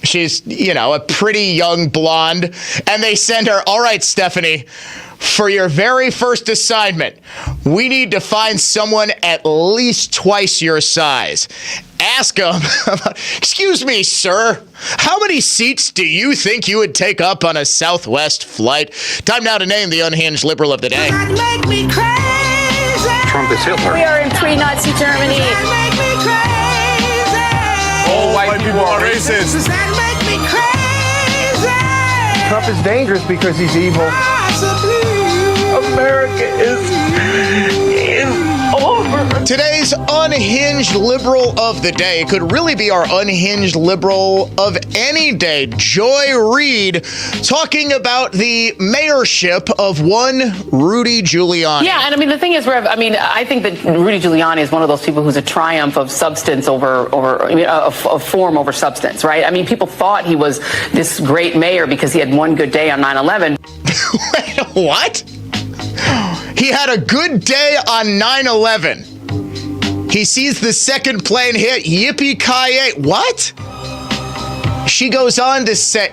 She's, a pretty young blonde. And they send her, all right, Stephanie, for your very first assignment, we need to find someone at least twice your size. Ask them, excuse me, sir, how many seats do you think you would take up on a Southwest flight? Time now to name the unhinged liberal of the day. Make me crazy. Trump is Hitler. We are in pre-Nazi Germany. Make me crazy. All white people are racist. Does that make me crazy? Trump is dangerous because he's evil. America is over. Today's unhinged liberal of the day could really be our unhinged liberal of any day. Joy Reid talking about the mayorship of one Rudy Giuliani. Yeah, and I mean, the thing is, Rev, I think that Rudy Giuliani is one of those people who's a triumph of substance of form over substance, right? I mean, people thought he was this great mayor because he had one good day on 9/11. What? He had a good day on 9/11. He sees the second plane hit. Yippee-ki-yay. What? She goes on to say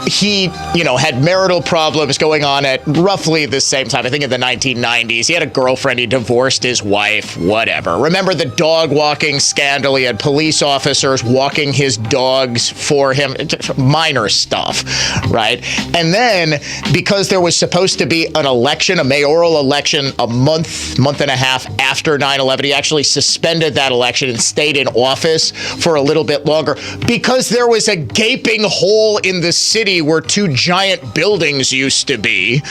he, had marital problems going on at roughly the same time. I think in the 1990s. He had a girlfriend. He divorced his wife. Whatever. Remember the dog walking scandal? He had police officers walking his dogs for him. Minor stuff, right? And then, because there was supposed to be an election, a mayoral election, a month and a half after 9/11, he actually suspended that election and stayed in office for a little bit longer because there was a gaping hole in the city where 2 giant buildings used to be.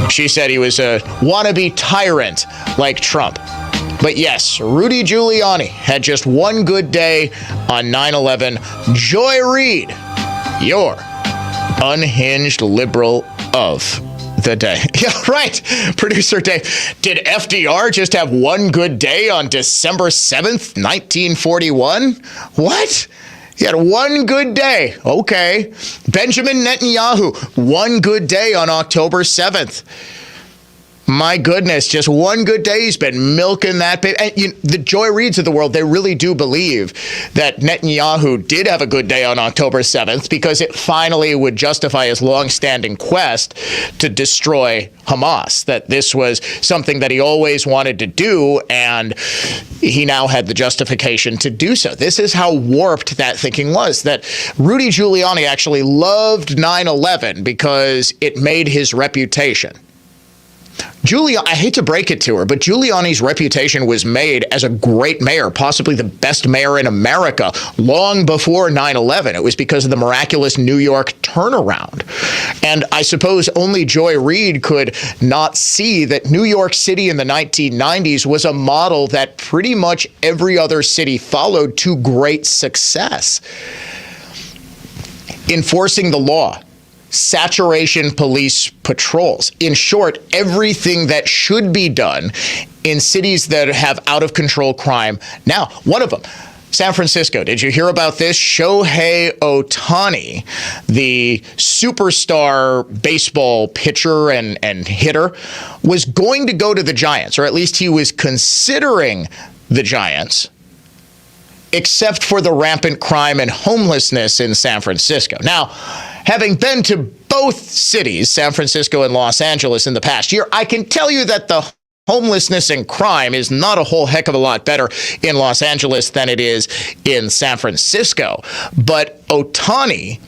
She said he was a wannabe tyrant like Trump. But yes, Rudy Giuliani had just one good day on 9/11. Joy Reid, your unhinged liberal of the day. Yeah, right. Producer Dave, did FDR just have one good day on December 7th, 1941? What? He had one good day. Okay. Benjamin Netanyahu, one good day on October 7th. My goodness, just one good day, he's been milking that baby. And the Joy Reids of the world, they really do believe that Netanyahu did have a good day on October 7th because it finally would justify his long-standing quest to destroy Hamas, that this was something that he always wanted to do, and he now had the justification to do so. This is how warped that thinking was, that Rudy Giuliani actually loved 9/11 because it made his reputation. I hate to break it to her, but Giuliani's reputation was made as a great mayor, possibly the best mayor in America, long before 9/11. It was because of the miraculous New York turnaround. And I suppose only Joy Reid could not see that New York City in the 1990s was a model that pretty much every other city followed to great success. Enforcing the law, saturation police patrols. In short, everything that should be done in cities that have out-of-control crime. Now, one of them, San Francisco. Did you hear about this? Shohei Ohtani, the superstar baseball pitcher and hitter, was going to go to the Giants, or at least he was considering the Giants, except for the rampant crime and homelessness in San Francisco. Now, having been to both cities, San Francisco and Los Angeles, in the past year, I can tell you that the homelessness and crime is not a whole heck of a lot better in Los Angeles than it is in San Francisco. But Ohtani,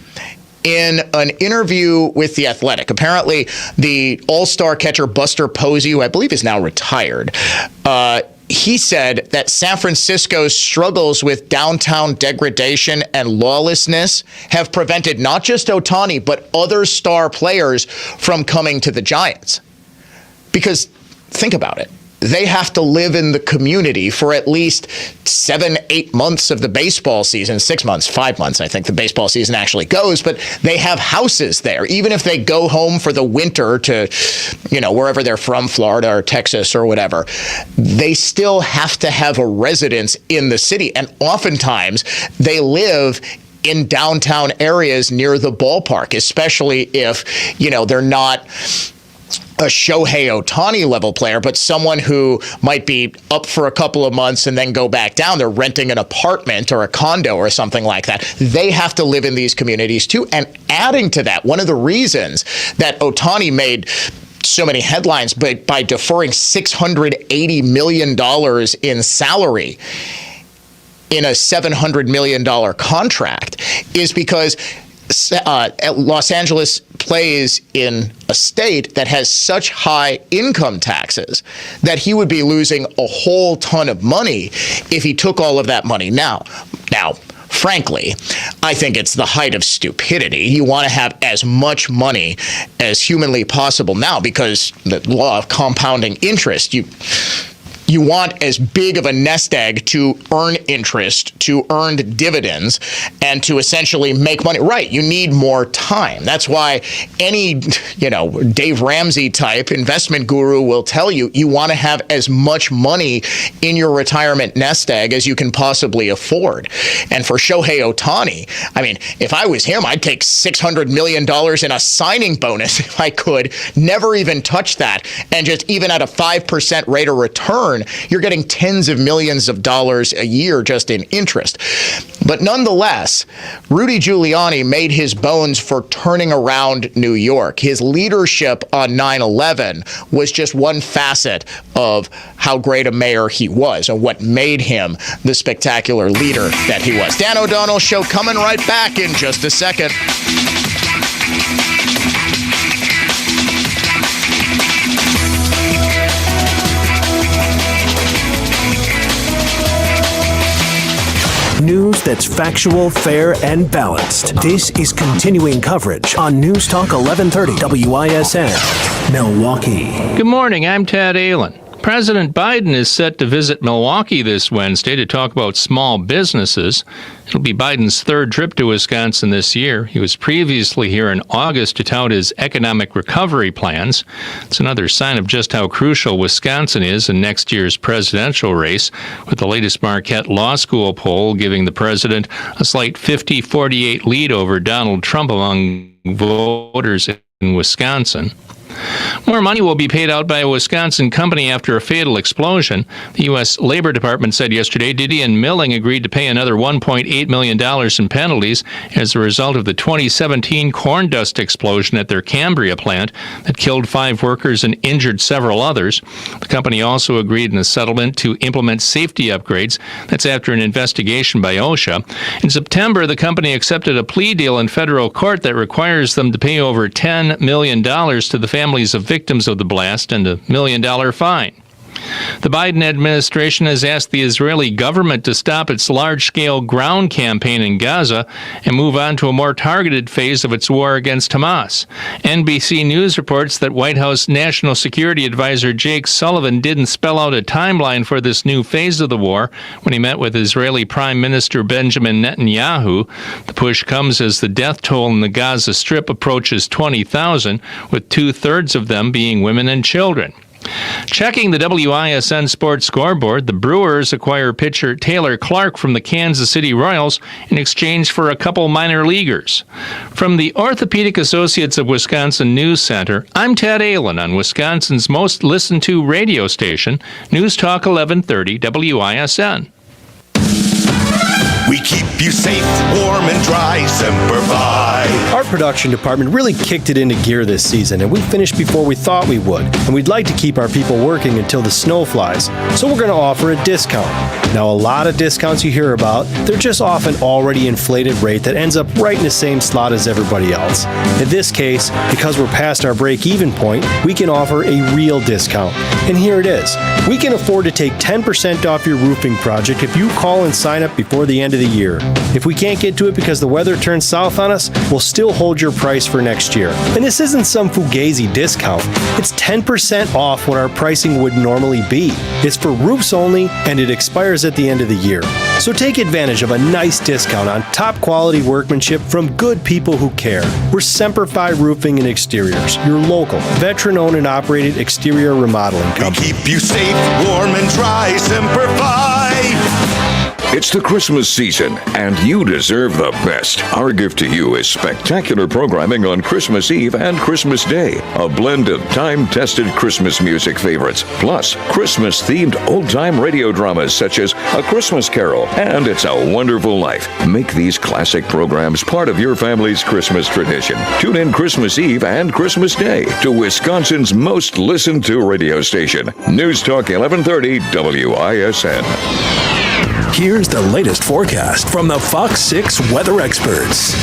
in an interview with The Athletic, apparently the all-star catcher Buster Posey, who I believe is now retired, he said that San Francisco's struggles with downtown degradation and lawlessness have prevented not just Ohtani, but other star players from coming to the Giants. Because think about it. They have to live in the community for at least 7-8 months of the baseball season, 6 months, 5 months, I think the baseball season actually goes, but they have houses there. Even if they go home for the winter to, wherever they're from, Florida or Texas or whatever, they still have to have a residence in the city. And oftentimes they live in downtown areas near the ballpark, especially if, they're not a Shohei Ohtani level player, but someone who might be up for a couple of months and then go back down. They're renting an apartment or a condo or something like that. They have to live in these communities too. And adding to that, one of the reasons that Ohtani made so many headlines by deferring $680 million in salary in a $700 million contract is because Los Angeles plays in a state that has such high income taxes that he would be losing a whole ton of money if he took all of that money now. Frankly, I think it's the height of stupidity. You want to have as much money as humanly possible now because the law of compounding interest, you want as big of a nest egg to earn interest, to earn dividends, and to essentially make money. Right, you need more time. That's why any, Dave Ramsey type investment guru will tell you, you want to have as much money in your retirement nest egg as you can possibly afford. And for Shohei Ohtani, if I was him, I'd take $600 million in a signing bonus if I could, never even touch that, and just even at a 5% rate of return, you're getting tens of millions of dollars a year just in interest. But nonetheless, Rudy Giuliani made his bones for turning around New York. His leadership on 9/11 was just one facet of how great a mayor he was and what made him the spectacular leader that he was. Dan O'Donnell Show coming right back in just a second. News that's factual, fair, and balanced. This is continuing coverage on News Talk 1130 WISN, Milwaukee. Good morning, I'm Tad Allen. President Biden is set to visit Milwaukee this Wednesday to talk about small businesses. It'll be Biden's third trip to Wisconsin this year. He was previously here in August to tout his economic recovery plans. It's another sign of just how crucial Wisconsin is in next year's presidential race, with the latest Marquette Law School poll giving the president a slight 50-48 lead over Donald Trump among voters in Wisconsin. More money will be paid out by a Wisconsin company after a fatal explosion. The U.S. Labor Department said yesterday Didion Milling agreed to pay another $1.8 million in penalties as a result of the 2017 corn dust explosion at their Cambria plant that killed 5 workers and injured several others. The company also agreed in a settlement to implement safety upgrades. That's after an investigation by OSHA. In September, the company accepted a plea deal in federal court that requires them to pay over $10 million to the families of victims of the blast and a $1 million fine. The Biden administration has asked the Israeli government to stop its large-scale ground campaign in Gaza and move on to a more targeted phase of its war against Hamas. NBC News reports that White House National Security Advisor Jake Sullivan didn't spell out a timeline for this new phase of the war when he met with Israeli Prime Minister Benjamin Netanyahu. The push comes as the death toll in the Gaza Strip approaches 20,000, with 2/3 of them being women and children. Checking the WISN Sports Scoreboard, the Brewers acquire pitcher Taylor Clark from the Kansas City Royals in exchange for a couple minor leaguers. From the Orthopedic Associates of Wisconsin News Center, I'm Ted Allen on Wisconsin's most listened to radio station, News Talk 1130 WISN. We keep you safe, warm, and dry, Semper Fi. Our production department really kicked it into gear this season, and we finished before we thought we would. And we'd like to keep our people working until the snow flies, so we're going to offer a discount. Now, a lot of discounts you hear about, they're just off an already inflated rate that ends up right in the same slot as everybody else. In this case, because we're past our break-even point, we can offer a real discount. And here it is. We can afford to take 10% off your roofing project if you call and sign up before the end of the year. If we can't get to it because the weather turns south on us, we'll still hold your price for next year. And this isn't some fugazi discount. It's 10% off what our pricing would normally be. It's for roofs only, and it expires at the end of the year. So take advantage of a nice discount on top quality workmanship from good people who care. We're Semper Fi Roofing and Exteriors, your local, veteran-owned and operated exterior remodeling company. We keep you safe, warm, and dry, Semper Fi. It's the Christmas season, and you deserve the best. Our gift to you is spectacular programming on Christmas Eve and Christmas Day. A blend of time-tested Christmas music favorites, plus Christmas-themed old-time radio dramas such as A Christmas Carol and It's a Wonderful Life. Make these classic programs part of your family's Christmas tradition. Tune in Christmas Eve and Christmas Day to Wisconsin's most listened-to radio station, News Talk 1130 WISN. Here's the latest forecast from the Fox 6 weather experts.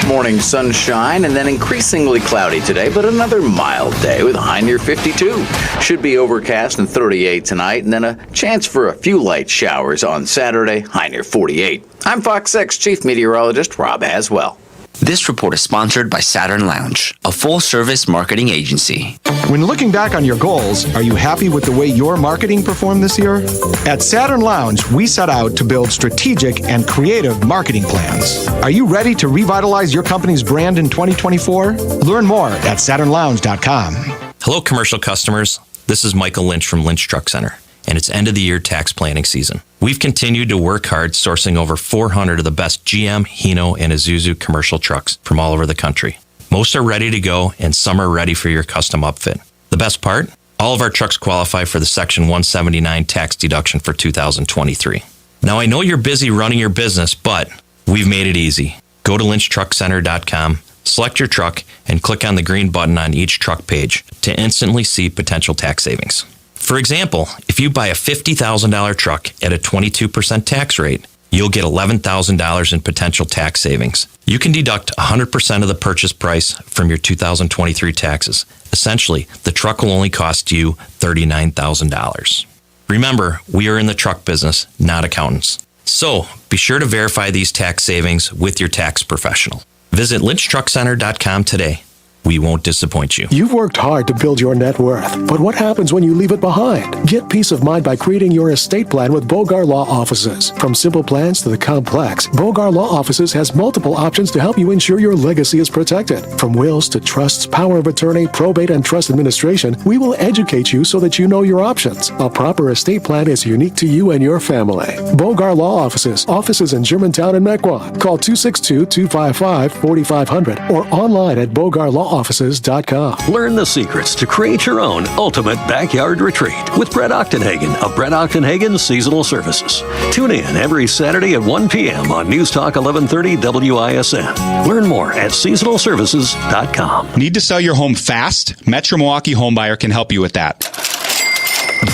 Morning sunshine and then increasingly cloudy today, but another mild day with a high near 52. Should be overcast and 38 tonight, and then a chance for a few light showers on Saturday, high near 48. I'm Fox 6 Chief Meteorologist Rob Haswell. This report is sponsored by Saturn Lounge, a full-service marketing agency. When looking back on your goals, are you happy with the way your marketing performed this year? At Saturn Lounge, we set out to build strategic and creative marketing plans. Are you ready to revitalize your company's brand in 2024? Learn more at SaturnLounge.com. Hello, commercial customers. This is Michael Lynch from Lynch Truck Center, and it's end-of-the-year tax planning season. We've continued to work hard sourcing over 400 of the best GM, Hino, and Isuzu commercial trucks from all over the country. Most are ready to go, and some are ready for your custom upfit. The best part? All of our trucks qualify for the Section 179 tax deduction for 2023. Now, I know you're busy running your business, but we've made it easy. Go to lynchtruckcenter.com, select your truck, and click on the green button on each truck page to instantly see potential tax savings. For example, if you buy a $50,000 truck at a 22% tax rate, you'll get $11,000 in potential tax savings. You can deduct 100% of the purchase price from your 2023 taxes. Essentially, the truck will only cost you $39,000. Remember, we are in the truck business, not accountants. So, be sure to verify these tax savings with your tax professional. Visit lynchtruckcenter.com today. We won't disappoint you. You've worked hard to build your net worth, but what happens when you leave it behind? Get peace of mind by creating your estate plan with Bogar Law Offices. From simple plans to the complex, Bogar Law Offices has multiple options to help you ensure your legacy is protected. From wills to trusts, power of attorney, probate, and trust administration, we will educate you so that you know your options. A proper estate plan is unique to you and your family. Bogar Law offices in Germantown and Mequon. Call 262-255-4500 or online at bogarlaw.com. BogarLawOffices.com. Learn the secrets to create your own ultimate backyard retreat with Brett Ochtenhagen of Brett Ochtenhagen Seasonal Services. Tune in every Saturday at 1 p.m. on News Talk 1130 WISN. Learn more at seasonalservices.com. Need to sell your home fast? Metro Milwaukee Homebuyer can help you with that.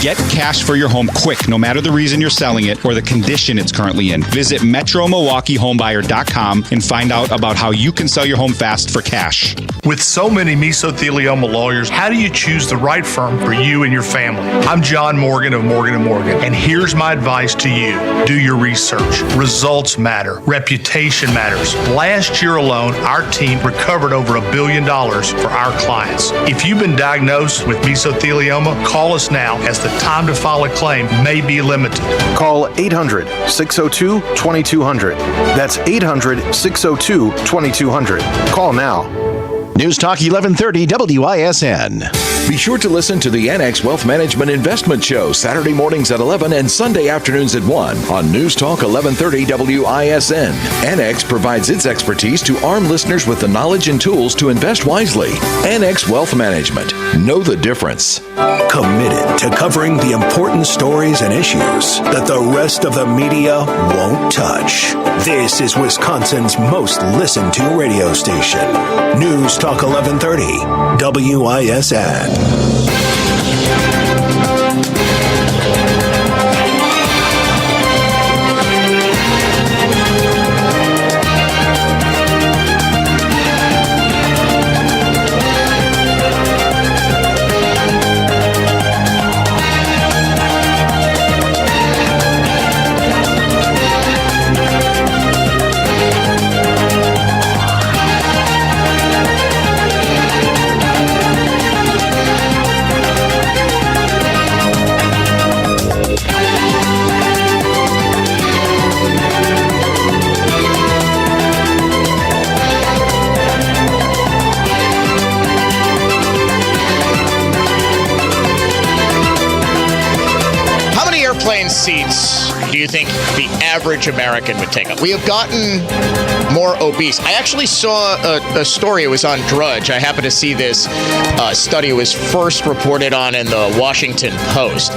Get cash for your home quick, no matter the reason you're selling it or the condition it's currently in. Visit MetroMilwaukeeHomebuyer.com and find out about how you can sell your home fast for cash. With so many mesothelioma lawyers, how do you choose the right firm for you and your family? I'm John Morgan of Morgan & Morgan, and here's my advice to you. Do your research. Results matter. Reputation matters. Last year alone, our team recovered over $1 billion for our clients. If you've been diagnosed with mesothelioma, call us now, as the time to file a claim may be limited. Call 800-602-2200. That's 800-602-2200. Call now. News Talk 1130 WISN. Be sure to listen to the Annex Wealth Management Investment Show Saturday mornings at 11 and Sunday afternoons at 1 on News Talk 1130 WISN. Annex provides its expertise to arm listeners with the knowledge and tools to invest wisely. Annex Wealth Management. Know the difference. Committed to covering the important stories and issues that the rest of the media won't touch. This is Wisconsin's most listened to radio station. News Talk 1130 WISN. Seats do you think the average American would take up? We have gotten more obese. I actually saw a story. It was on Drudge. I happened to see this study. It was first reported on in the Washington Post.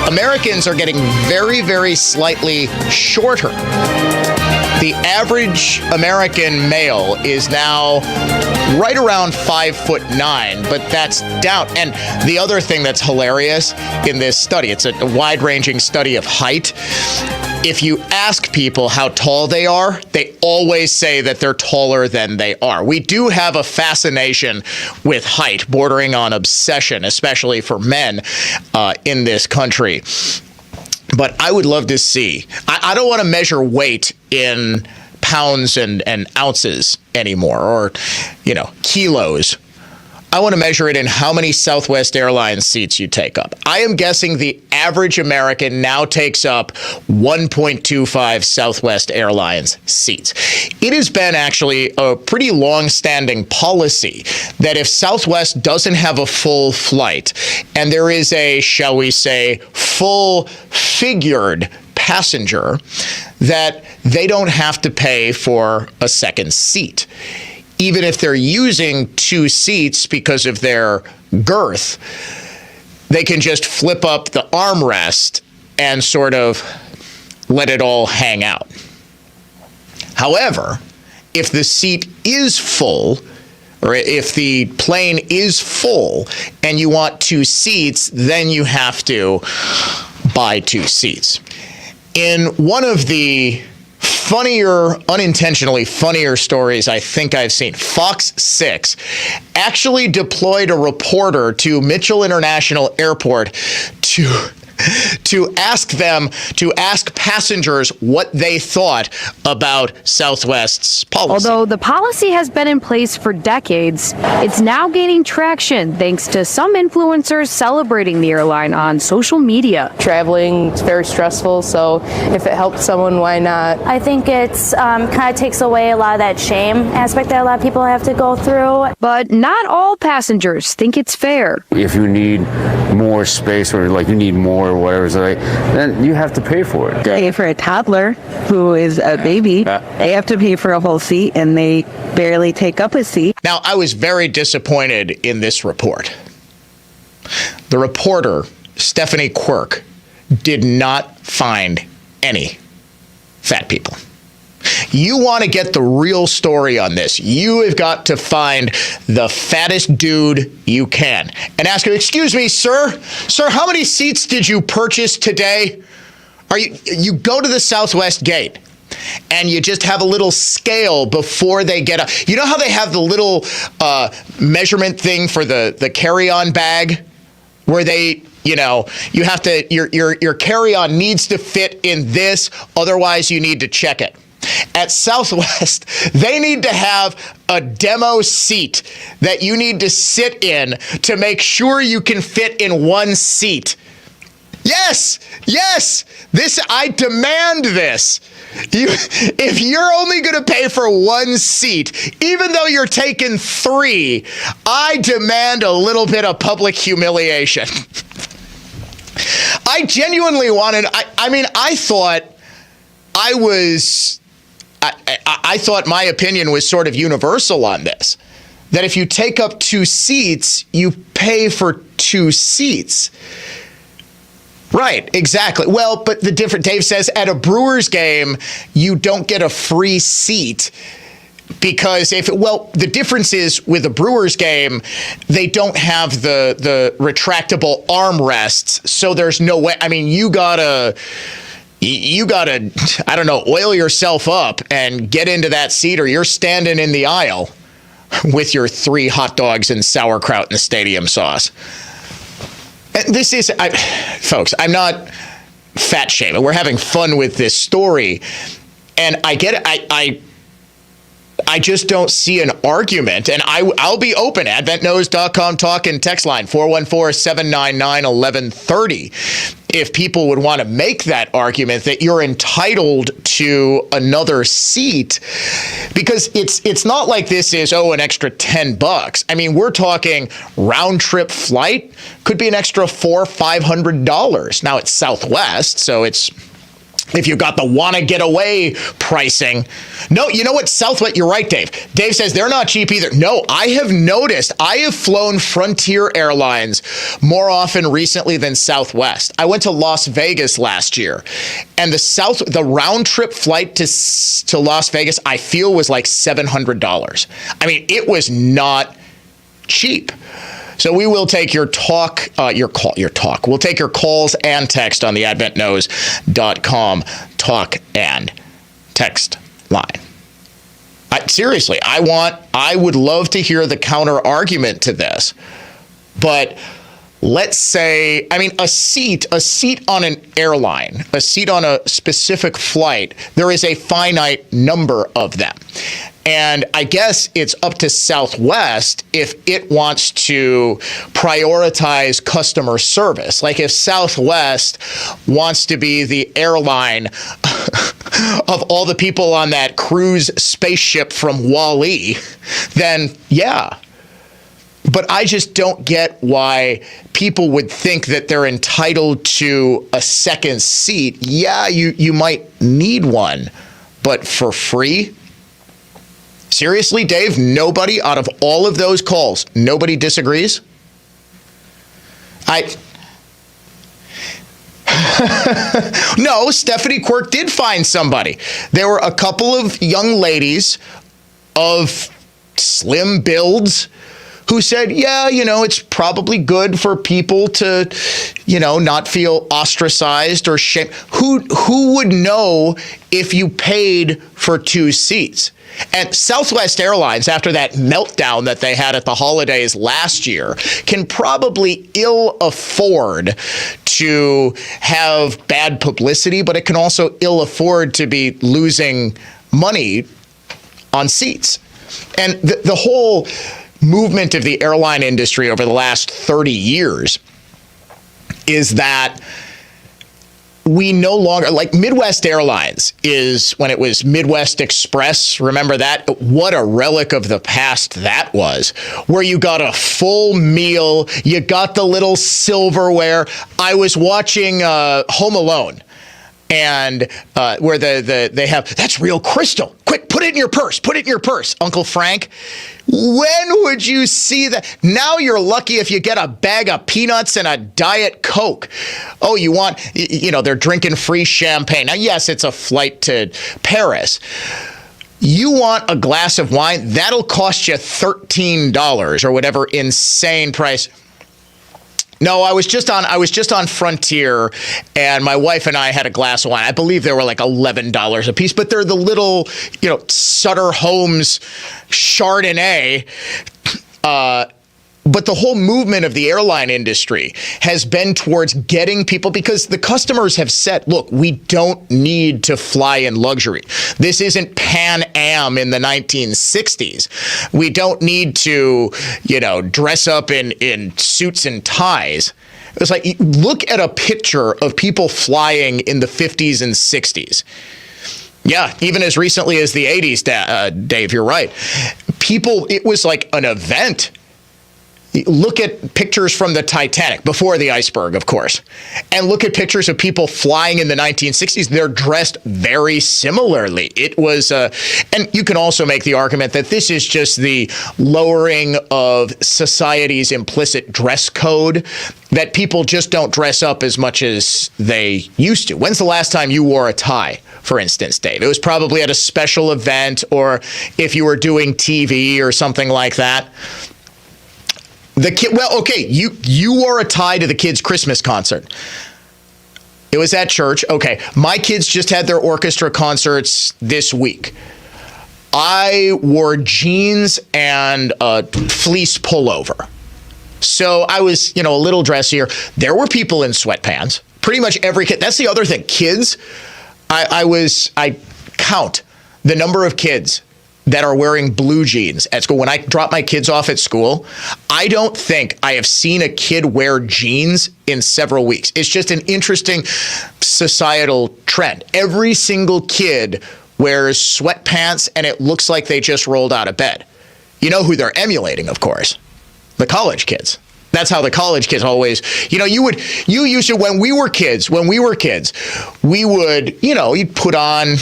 Americans are getting very, very slightly shorter. The average American male is now right around 5'9", but that's down. And the other thing that's hilarious in this study, it's a wide-ranging study of height. If you ask people how tall they are, they always say that they're taller than they are. We do have a fascination with height, bordering on obsession, especially for men in this country. But I would love to see. I don't want to measure weight in pounds and ounces anymore, or, kilos. I want to measure it in how many Southwest Airlines seats you take up. I am guessing the average American now takes up 1.25 Southwest Airlines seats. It has been actually a pretty long-standing policy that if Southwest doesn't have a full flight, and there is a, shall we say, full-figured passenger, that they don't have to pay for a second seat. Even if they're using two seats because of their girth, they can just flip up the armrest and sort of let it all hang out. However, if the seat is full, or if the plane is full and you want two seats, then you have to buy two seats. In one of the unintentionally funnier stories I think I've seen, Fox 6 actually deployed a reporter to Mitchell International Airport to ask passengers what they thought about Southwest's policy. Although the policy has been in place for decades, it's now gaining traction thanks to some influencers celebrating the airline on social media. Traveling is very stressful, so if it helps someone, why not? I think it's kind of takes away a lot of that shame aspect that a lot of people have to go through. But not all passengers think it's fair. If you need more space or you need more or whatever's right, then you have to pay for it. Pay for a toddler who is a baby. They have to pay for a whole seat, and they barely take up a seat. Now, I was very disappointed in this report. The reporter, Stephanie Quirk, did not find any fat people. You want to get the real story on this, you have got to find the fattest dude you can and ask him, excuse me, sir, how many seats did you purchase today? You go to the Southwest Gate and you just have a little scale before they get up. You know how they have the little measurement thing for the carry-on bag where they, you have to, your carry-on needs to fit in this, otherwise you need to check it. At Southwest, they need to have a demo seat that you need to sit in to make sure you can fit in one seat. Yes, I demand this. If you're only going to pay for one seat, even though you're taking 3, I demand a little bit of public humiliation. I genuinely wanted, I thought I thought my opinion was sort of universal on this, that if you take up 2 seats, you pay for 2 seats. Right, exactly. Well, but the different, Dave says, at a Brewers game, you don't get a free seat because the difference is with a Brewers game, they don't have the retractable armrests, so there's no way. I mean, you gotta, I don't know, oil yourself up and get into that seat, or you're standing in the aisle with your 3 hot dogs and sauerkraut and the stadium sauce. And this is, folks, I'm not fat shaming. We're having fun with this story. And I get it. I just don't see an argument. And I'll be open. AdventNows.com talk and text line 414-799-1130. If people would want to make that argument that you're entitled to another seat, because it's not like this is, an extra $10. I mean, we're talking round trip flight could be an extra $400-500. Now it's Southwest, so it's, if you got the wanna get away pricing. No, you know what, Southwest, you're right, Dave. Dave says they're not cheap either. No, I have noticed, I have flown Frontier Airlines more often recently than Southwest. I went to Las Vegas last year, and the round trip flight to Las Vegas, I feel, was like $700. I mean, it was not cheap. So we will take your talk. We'll take your calls and text on the AdventNows.com talk and text line. Seriously, I would love to hear the counter argument to this. But let's say, a seat on an airline, a seat on a specific flight, there is a finite number of them. And I guess it's up to Southwest if it wants to prioritize customer service. Like if Southwest wants to be the airline of all the people on that cruise spaceship from Wall-E, then yeah. But I just don't get why people would think that they're entitled to a second seat. Yeah, you might need one, but for free? Seriously, Dave, nobody out of all of those calls, nobody disagrees? No, Stephanie Quirk did find somebody. There were a couple of young ladies of slim builds who said, yeah, it's probably good for people to, not feel ostracized or shamed. Who would know if you paid for 2 seats? And Southwest Airlines, after that meltdown that they had at the holidays last year, can probably ill afford to have bad publicity, but it can also ill afford to be losing money on seats. And the whole movement of the airline industry over the last 30 years is that we no longer, like Midwest Airlines is when it was Midwest Express. Remember that? What a relic of the past that was, where you got a full meal, you got the little silverware. I was watching Home Alone, and where they have, that's real crystal. Quick, put it in your purse. Put it in your purse. Uncle Frank, when would you see that? Now you're lucky if you get a bag of peanuts and a Diet Coke. Oh, you want, they're drinking free champagne. Now, yes, it's a flight to Paris. You want a glass of wine, that'll cost you $13 or whatever insane price. No, I was just on Frontier, and my wife and I had a glass of wine. I believe they were like $11 a piece, but they're the little, Sutter Homes Chardonnay. But the whole movement of the airline industry has been towards getting people, because the customers have said, look, we don't need to fly in luxury. This isn't Pan Am in the 1960s. We don't need to, dress up in suits and ties. It's like, look at a picture of people flying in the 50s and 60s. Yeah, even as recently as the 80s, Dave, you're right. People, it was like an event. Look at pictures from the Titanic, before the iceberg, of course, and look at pictures of people flying in the 1960s. They're dressed very similarly. It was, and you can also make the argument that this is just the lowering of society's implicit dress code, that people just don't dress up as much as they used to. When's the last time you wore a tie, for instance, Dave? It was probably at a special event, or if you were doing TV or something like that. You wore a tie to the kids' Christmas concert. It was at church. Okay, my kids just had their orchestra concerts this week. I wore jeans and a fleece pullover. So I was, a little dressier. There were people in sweatpants. Pretty much every kid. That's the other thing. Kids, I count the number of kids that are wearing blue jeans at school. When I drop my kids off at school, I don't think I have seen a kid wear jeans in several weeks. It's just an interesting societal trend. Every single kid wears sweatpants, and it looks like they just rolled out of bed. You know who they're emulating, of course? The college kids. That's how the college kids always, you used to, when we were kids, we would, you'd put on,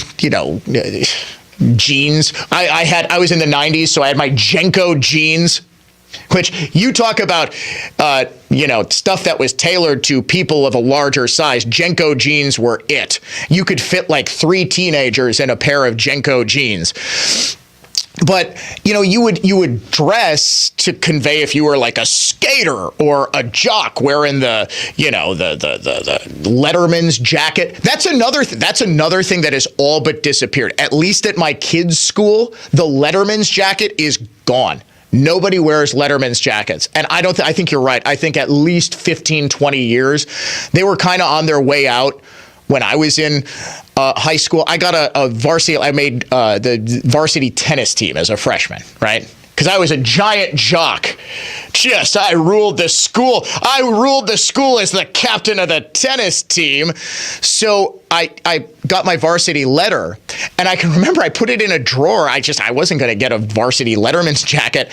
jeans. I was in the 90s, so I had my Jenko jeans, which you talk about, stuff that was tailored to people of a larger size. Jenko jeans were it. You could fit like 3 teenagers in a pair of Jenko jeans. But, you would dress to convey if you were like a skater or a jock wearing the Letterman's jacket. That's another thing that has all but disappeared. At least at my kids' school, the Letterman's jacket is gone. Nobody wears Letterman's jackets. And I think you're right. I think at least 15, 20 years, they were kind of on their way out. When I was in high school, I got a varsity. I made the varsity tennis team as a freshman, right? Because I was a giant jock. I ruled the school. I ruled the school as the captain of the tennis team. So I got my varsity letter, and I can remember I put it in a drawer. I wasn't going to get a varsity Letterman's jacket.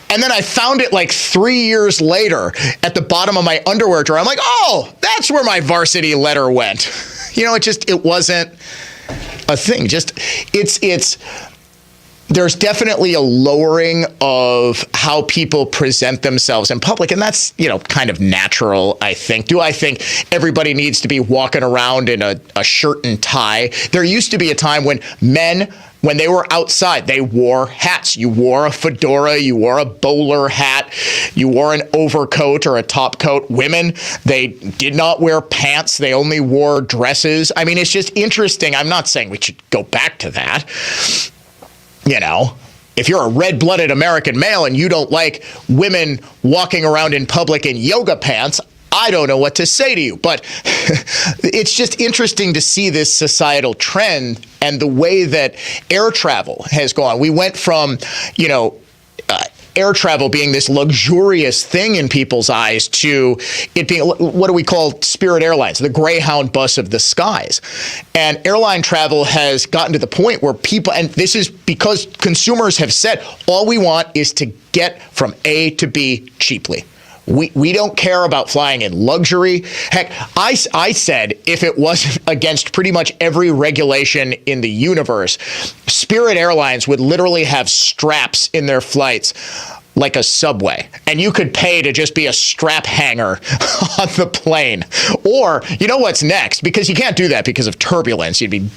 And then I found it like 3 years later at the bottom of my underwear drawer. I'm like, oh, that's where my varsity letter went. It wasn't a thing. There's definitely a lowering of how people present themselves in public. And that's, kind of natural, I think. Do I think everybody needs to be walking around in a shirt and tie? There used to be a time when men, when they were outside, they wore hats. You wore a fedora, you wore a bowler hat, you wore an overcoat or a top coat. Women, they did not wear pants. They only wore dresses. I mean, it's just interesting. I'm not saying we should go back to that. If you're a red-blooded American male and you don't like women walking around in public in yoga pants, I don't know what to say to you. But it's just interesting to see this societal trend and the way that air travel has gone. We went from, air travel being this luxurious thing in people's eyes to it being, what do we call Spirit Airlines, the Greyhound bus of the skies. And airline travel has gotten to the point where people, and this is because consumers have said, all we want is to get from A to B cheaply. We don't care about flying in luxury. Heck, I said if it wasn't against pretty much every regulation in the universe, Spirit Airlines would literally have straps in their flights like a subway. And you could pay to just be a strap hanger on the plane. Or, you know what's next? Because you can't do that because of turbulence. You'd be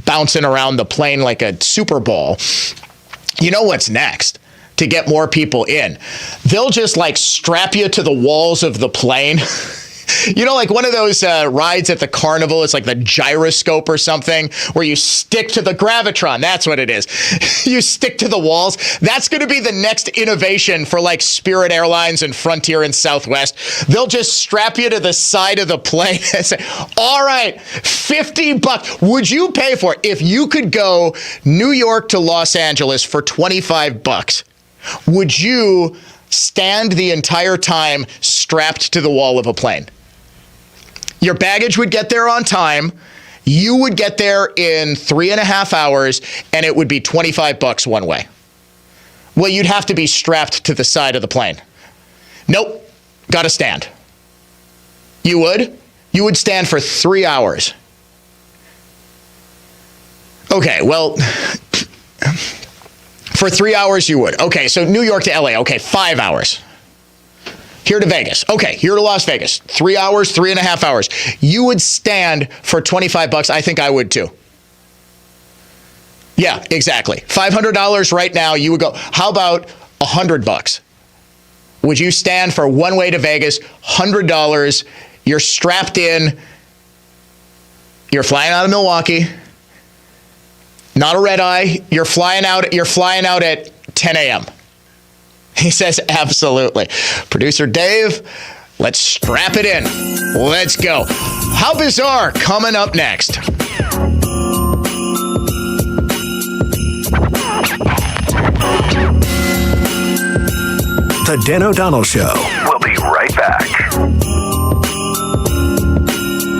bouncing around the plane like a Super Bowl. You know what's next? To get more people in, they'll just like strap you to the walls of the plane. You know, like one of those rides at the carnival, it's like the gyroscope or something, where you stick to the Gravitron. That's what it is. You stick to the walls. That's going to be the next innovation for like Spirit Airlines and Frontier and Southwest. They'll just strap you to the side of the plane and say, all right, $50. Would you pay for it? If you could go New York to Los Angeles for $25, would you stand the entire time strapped to the wall of a plane? Your baggage would get there on time. You would get there in 3.5 hours, and it would be $25 one way. Well, you'd have to be strapped to the side of the plane. Nope, got to stand. You would? You would stand for 3 hours. Okay, well, for 3 hours you would. Okay, so New York to LA, okay, 5 hours. Here to Vegas. Okay, here to Las Vegas. 3 hours, 3.5 hours. You would stand for $25. I think I would too. Yeah, exactly. $500 right now, you would go. How about $100? Would you stand for one way to Vegas, $100? You're strapped in. You're flying out of Milwaukee. Not a red eye. You're flying out at 10 a.m. He says, absolutely. Producer Dave, let's strap it in. Let's go. How bizarre, coming up next. The Dan O'Donnell Show. We'll be right back.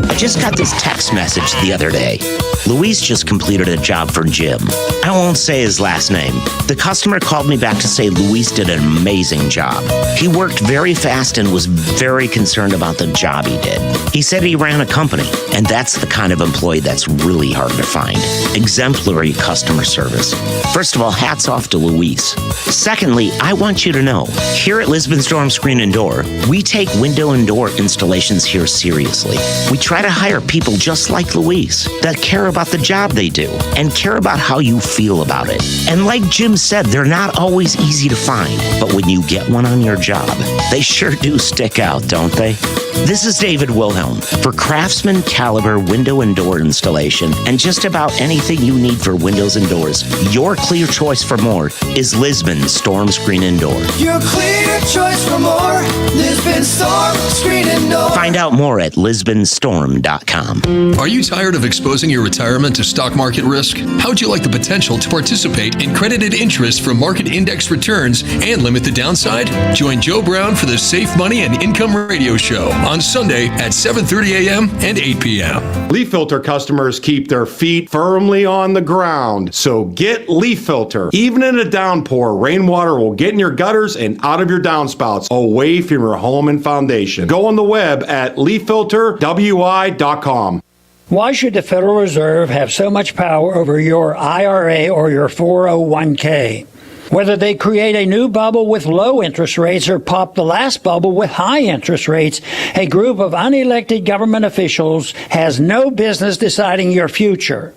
I just got this text message the other day. Luis just completed a job for Jim. I won't say his last name. The customer called me back to say Luis did an amazing job. He worked very fast and was very concerned about the job he did. He said he ran a company, and that's the kind of employee that's really hard to find. Exemplary customer service. First of all, hats off to Luis. Secondly, I want you to know, here at Lisbon Storm Screen and Door, we take window and door installations here seriously. We try to hire people just like Luis that care about the job they do and care about how you feel about it. And like Jim said, they're not always easy to find, but when you get one on your job, they sure do stick out, don't they? This is David Wilhelm for Craftsman Caliber Window and Door Installation and just about anything you need for windows and doors. Your clear choice for more is Lisbon Storm Screen and Door. Your clear choice for more, Lisbon Storm Screen and Door. Find out more at lisbonstorm.com. Are you tired of exposing your retirement to stock market risk? How would you like the potential to participate in credited interest from market index returns and limit the downside? Join Joe Brown for the Safe Money and Income Radio Show on Sunday at 7:30 a.m. and 8 p.m. Leaf Filter customers keep their feet firmly on the ground, so get Leaf Filter. Even in a downpour, rainwater will get in your gutters and out of your downspouts, away from your home and foundation. Go on the web at leaffilterwi.com. Why should the Federal Reserve have so much power over your IRA or your 401k? Whether they create a new bubble with low interest rates or pop the last bubble with high interest rates, a group of unelected government officials has no business deciding your future.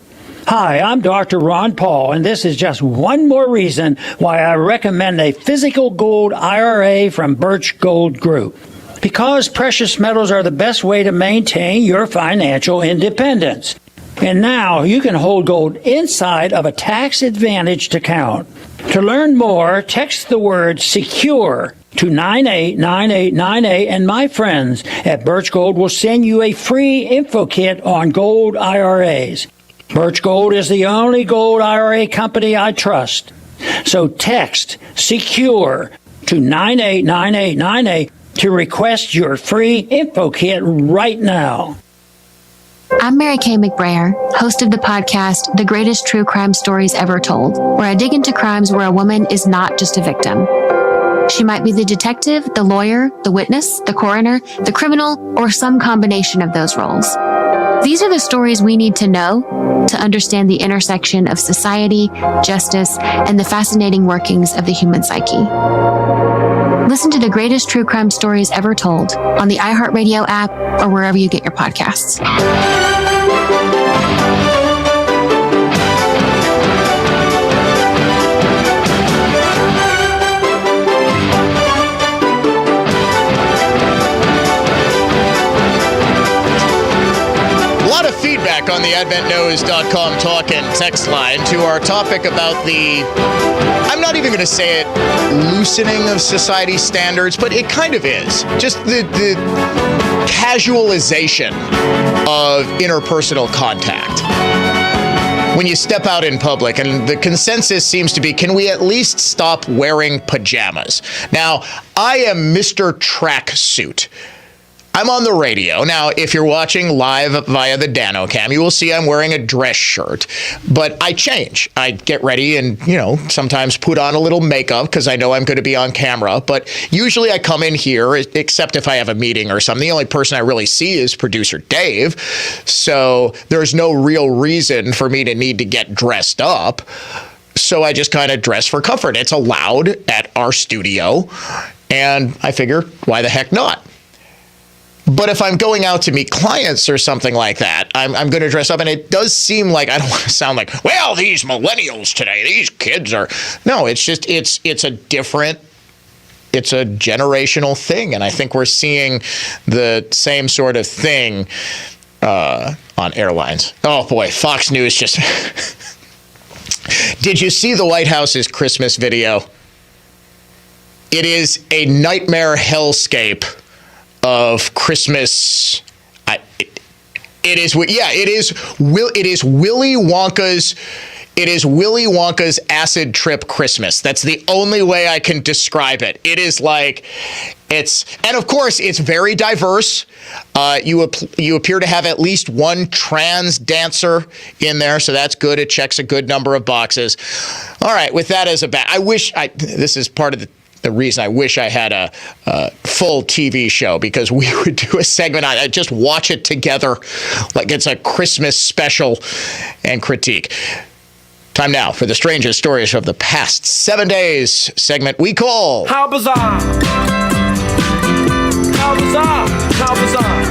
Hi, I'm Dr. Ron Paul, and this is just one more reason why I recommend a physical gold IRA from Birch Gold Group. Because precious metals are the best way to maintain your financial independence. And now you can hold gold inside of a tax-advantaged account. To learn more, text the word SECURE to 989898, and my friends at Birch Gold will send you a free info kit on gold IRAs. Birch Gold is the only gold IRA company I trust. So text SECURE to 989898 to request your free info kit right now. I'm Mary Kay McBrayer, host of the podcast, The Greatest True Crime Stories Ever Told, where I dig into crimes where a woman is not just a victim. She might be the detective, the lawyer, the witness, the coroner, the criminal, or some combination of those roles. These are the stories we need to know to understand the intersection of society, justice, and the fascinating workings of the human psyche. Listen to The Greatest True Crime Stories Ever Told on the iHeartRadio app or wherever you get your podcasts. A lot of feedback on the AdventNews.com talk and text line to our topic about the, I'm not even going to say it, loosening of society standards, but it kind of is. Just the casualization of interpersonal contact when you step out in public. And the consensus seems to be, can we at least stop wearing pajamas? Now, I am Mr. Tracksuit. I'm on the radio. Now, if you're watching live via the DanoCam, you will see I'm wearing a dress shirt, but I change. I get ready and, sometimes put on a little makeup because I know I'm going to be on camera, but usually I come in here, except if I have a meeting or something. The only person I really see is producer Dave, so there's no real reason for me to need to get dressed up. So I just kind of dress for comfort. It's allowed at our studio, and I figure, why the heck not? But if I'm going out to meet clients or something like that, I'm going to dress up. And it does seem like, I don't want to sound like, well, these millennials today, these kids are. No, it's just, it's a generational thing. And I think we're seeing the same sort of thing on airlines. Oh, boy, Fox News just. Did you see the White House's Christmas video? It is a nightmare hellscape of Christmas. It is Willy Wonka's acid trip Christmas. That's the only way I can describe it. It is like, and of course it's very diverse. You appear to have at least one trans dancer in there, so that's good. It checks a good number of boxes. All right, with that as a this is part of the reason I wish I had a full TV show, because we would do a segment on it, just watch it together like it's a Christmas special and critique. Time now for the strangest stories of the past 7 days segment we call How Bizarre! How Bizarre! How Bizarre!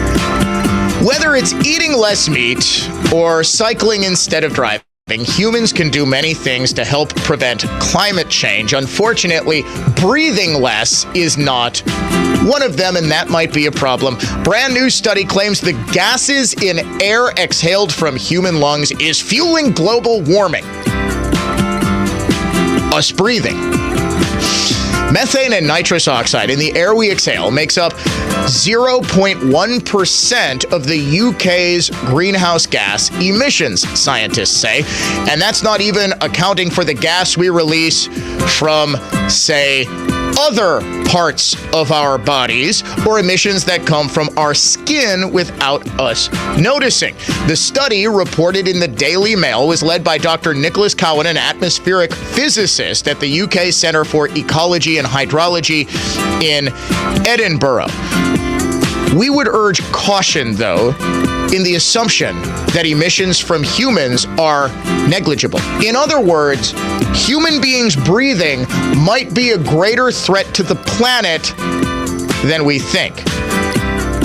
Whether it's eating less meat or cycling instead of driving, humans can do many things to help prevent climate change. Unfortunately, breathing less is not one of them, and that might be a problem. Brand new study claims the gases in air exhaled from human lungs is fueling global warming. Us breathing. Methane and nitrous oxide in the air we exhale makes up 0.1% of the UK's greenhouse gas emissions, scientists say. And that's not even accounting for the gas we release from, say, other parts of our bodies or emissions that come from our skin without us noticing. The study, reported in the Daily Mail, was led by Dr. Nicholas Cowan, an atmospheric physicist at the UK Centre for Ecology and Hydrology in Edinburgh. We would urge caution, though, in the assumption that emissions from humans are negligible. In other words, human beings breathing might be a greater threat to the planet than we think.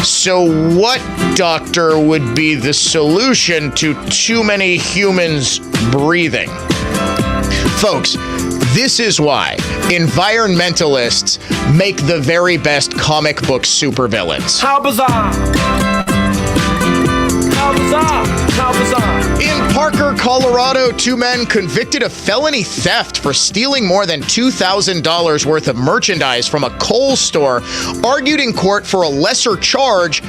So what, doctor, would be the solution to too many humans breathing? Folks, this is why environmentalists make the very best comic book supervillains. How bizarre! How bizarre! How bizarre! In Parker, Colorado, two men convicted of felony theft for stealing more than $2,000 worth of merchandise from a Kohl's store argued in court for a lesser charge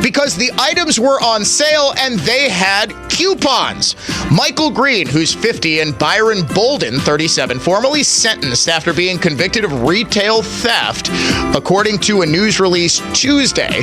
because the items were on sale and they had coupons. Michael Green, who's 50, and Byron Bolden, 37, formally sentenced after being convicted of retail theft, according to a news release Tuesday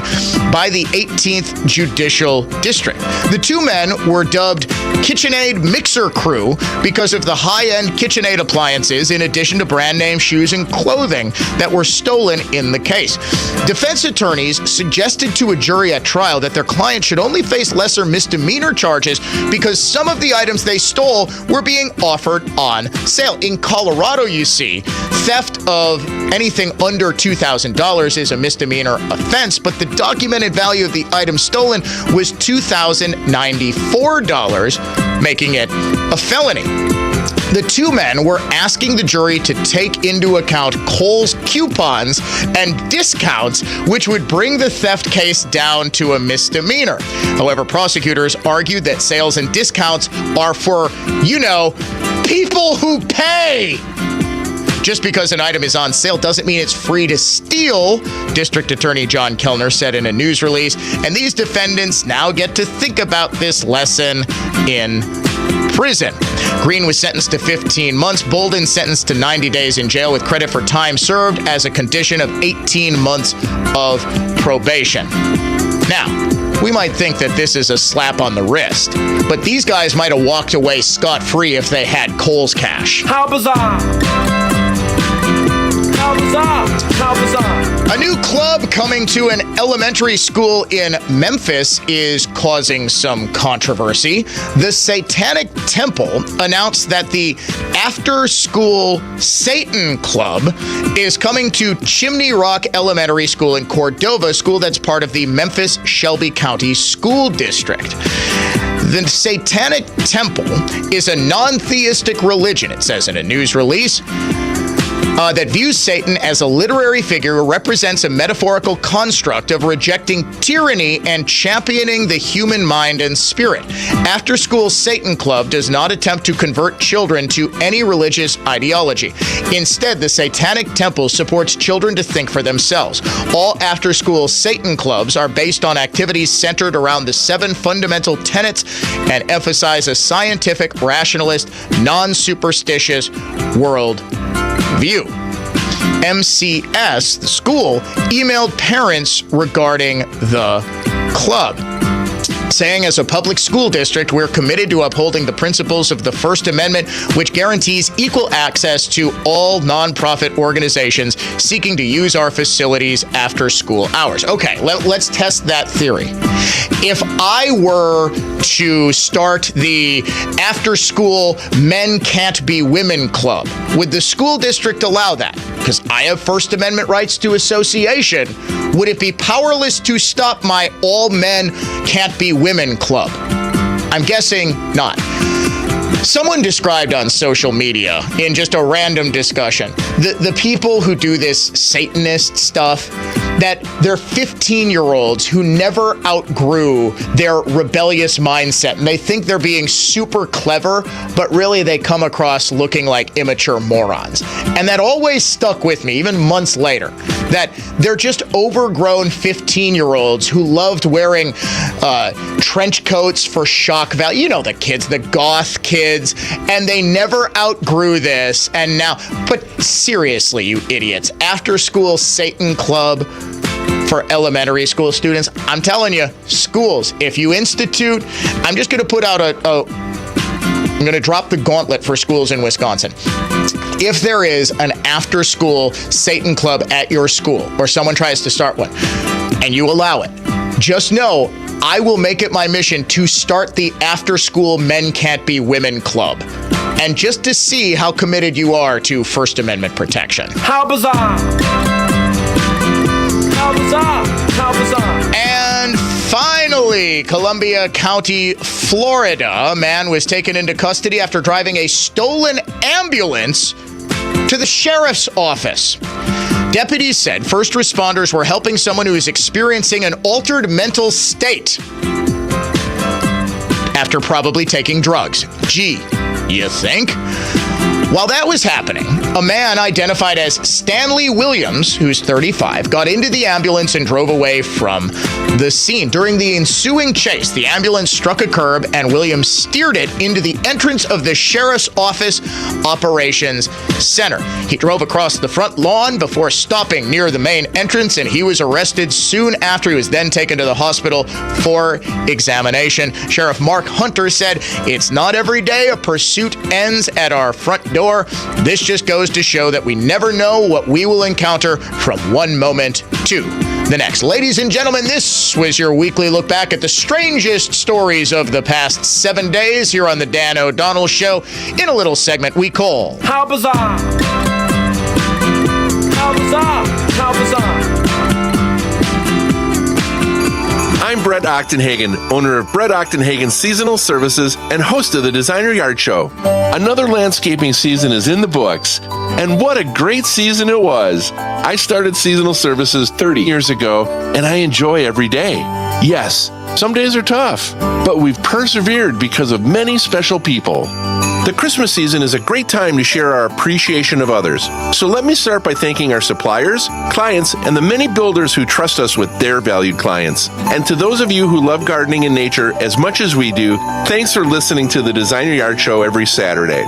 by the 18th Judicial District. The two men were dubbed KitchenAid Mixer Crew because of the high-end KitchenAid appliances, in addition to brand name shoes and clothing that were stolen in the case. Defense attorneys suggested to a jury at trial that their client should only face lesser misdemeanor charges because some of the items they stole were being offered on sale. In Colorado, you see, theft of anything under $2,000 is a misdemeanor offense, but the documented value of the item stolen was $2,094, making it a felony. The two men were asking the jury to take into account Kohl's coupons and discounts, which would bring the theft case down to a misdemeanor. However, prosecutors argued that sales and discounts are for, people who pay. Just because an item is on sale doesn't mean it's free to steal, District Attorney John Kellner said in a news release. And these defendants now get to think about this lesson in prison. Green was sentenced to 15 months. Bolden sentenced to 90 days in jail with credit for time served as a condition of 18 months of probation. Now, we might think that this is a slap on the wrist, but these guys might have walked away scot-free if they had Kohl's cash. How bizarre! How bizarre! How bizarre! A new club coming to an elementary school in Memphis is causing some controversy. The Satanic Temple announced that the after-school Satan Club is coming to Chimney Rock Elementary School in Cordova, a school that's part of the Memphis Shelby County School District. The Satanic Temple is a non-theistic religion, it says in a news release, that views Satan as a literary figure who represents a metaphorical construct of rejecting tyranny and championing the human mind and spirit. After School Satan Club does not attempt to convert children to any religious ideology. Instead, the Satanic Temple supports children to think for themselves. All after-school Satan clubs are based on activities centered around the 7 fundamental tenets and emphasize a scientific, rationalist, non-superstitious world view. MCS, the school, emailed parents regarding the club, saying, as a public school district, we're committed to upholding the principles of the First Amendment, which guarantees equal access to all nonprofit organizations seeking to use our facilities after school hours. Okay, let's test that theory. If I were to start the after-school Men Can't Be Women Club, would the school district allow that? Because I have First Amendment rights to association. Would it be powerless to stop my All Men Can't Be Women Club? I'm guessing not. Someone described on social media in just a random discussion, the people who do this Satanist stuff, that they're 15-year-olds who never outgrew their rebellious mindset. And they think they're being super clever, but really they come across looking like immature morons. And that always stuck with me, even months later, that they're just overgrown 15-year-olds who loved wearing trench coats for shock value. You know the kids, the goth kids, and they never outgrew this. And now, but seriously, you idiots, after school Satan Club for elementary school students, I'm telling you, schools, if you institute, I'm just going to put out I'm going to drop the gauntlet for schools in Wisconsin. If there is an after-school Satan Club at your school, or someone tries to start one, and you allow it, just know I will make it my mission to start the after-school Men Can't Be Women Club. And just to see how committed you are to First Amendment protection. How bizarre! How bizarre! How bizarre! And finally, Columbia County, Florida, a man was taken into custody after driving a stolen ambulance to the sheriff's office. Deputies said first responders were helping someone who was experiencing an altered mental state after probably taking drugs. Gee, you think? While that was happening, A man identified as Stanley Williams, who's 35, got into the ambulance and drove away from the scene. During the ensuing chase, the ambulance struck a curb and Williams steered it into the entrance of the Sheriff's Office Operations Center. He drove across the front lawn before stopping near the main entrance, and he was arrested soon after. He was then taken to the hospital for examination. Sheriff Mark Hunter said, "It's not every day a pursuit ends at our front door. This just goes to show that we never know what we will encounter from one moment to the next." Ladies and gentlemen, this was your weekly look back at the strangest stories of the past 7 days here on the Dan O'Donnell Show in a little segment we call How Bizarre! How Bizarre! How Bizarre! I'm Brett Ochtenhagen, owner of Brett Ochtenhagen Seasonal Services and host of the Designer Yard Show. Another landscaping season is in the books, and what a great season it was. I started Seasonal Services 30 years ago, and I enjoy every day. Yes, some days are tough, but we've persevered because of many special people. The Christmas season is a great time to share our appreciation of others. So let me start by thanking our suppliers, clients, and the many builders who trust us with their valued clients. And to those of you who love gardening and nature as much as we do, thanks for listening to the Designer Yard Show every Saturday.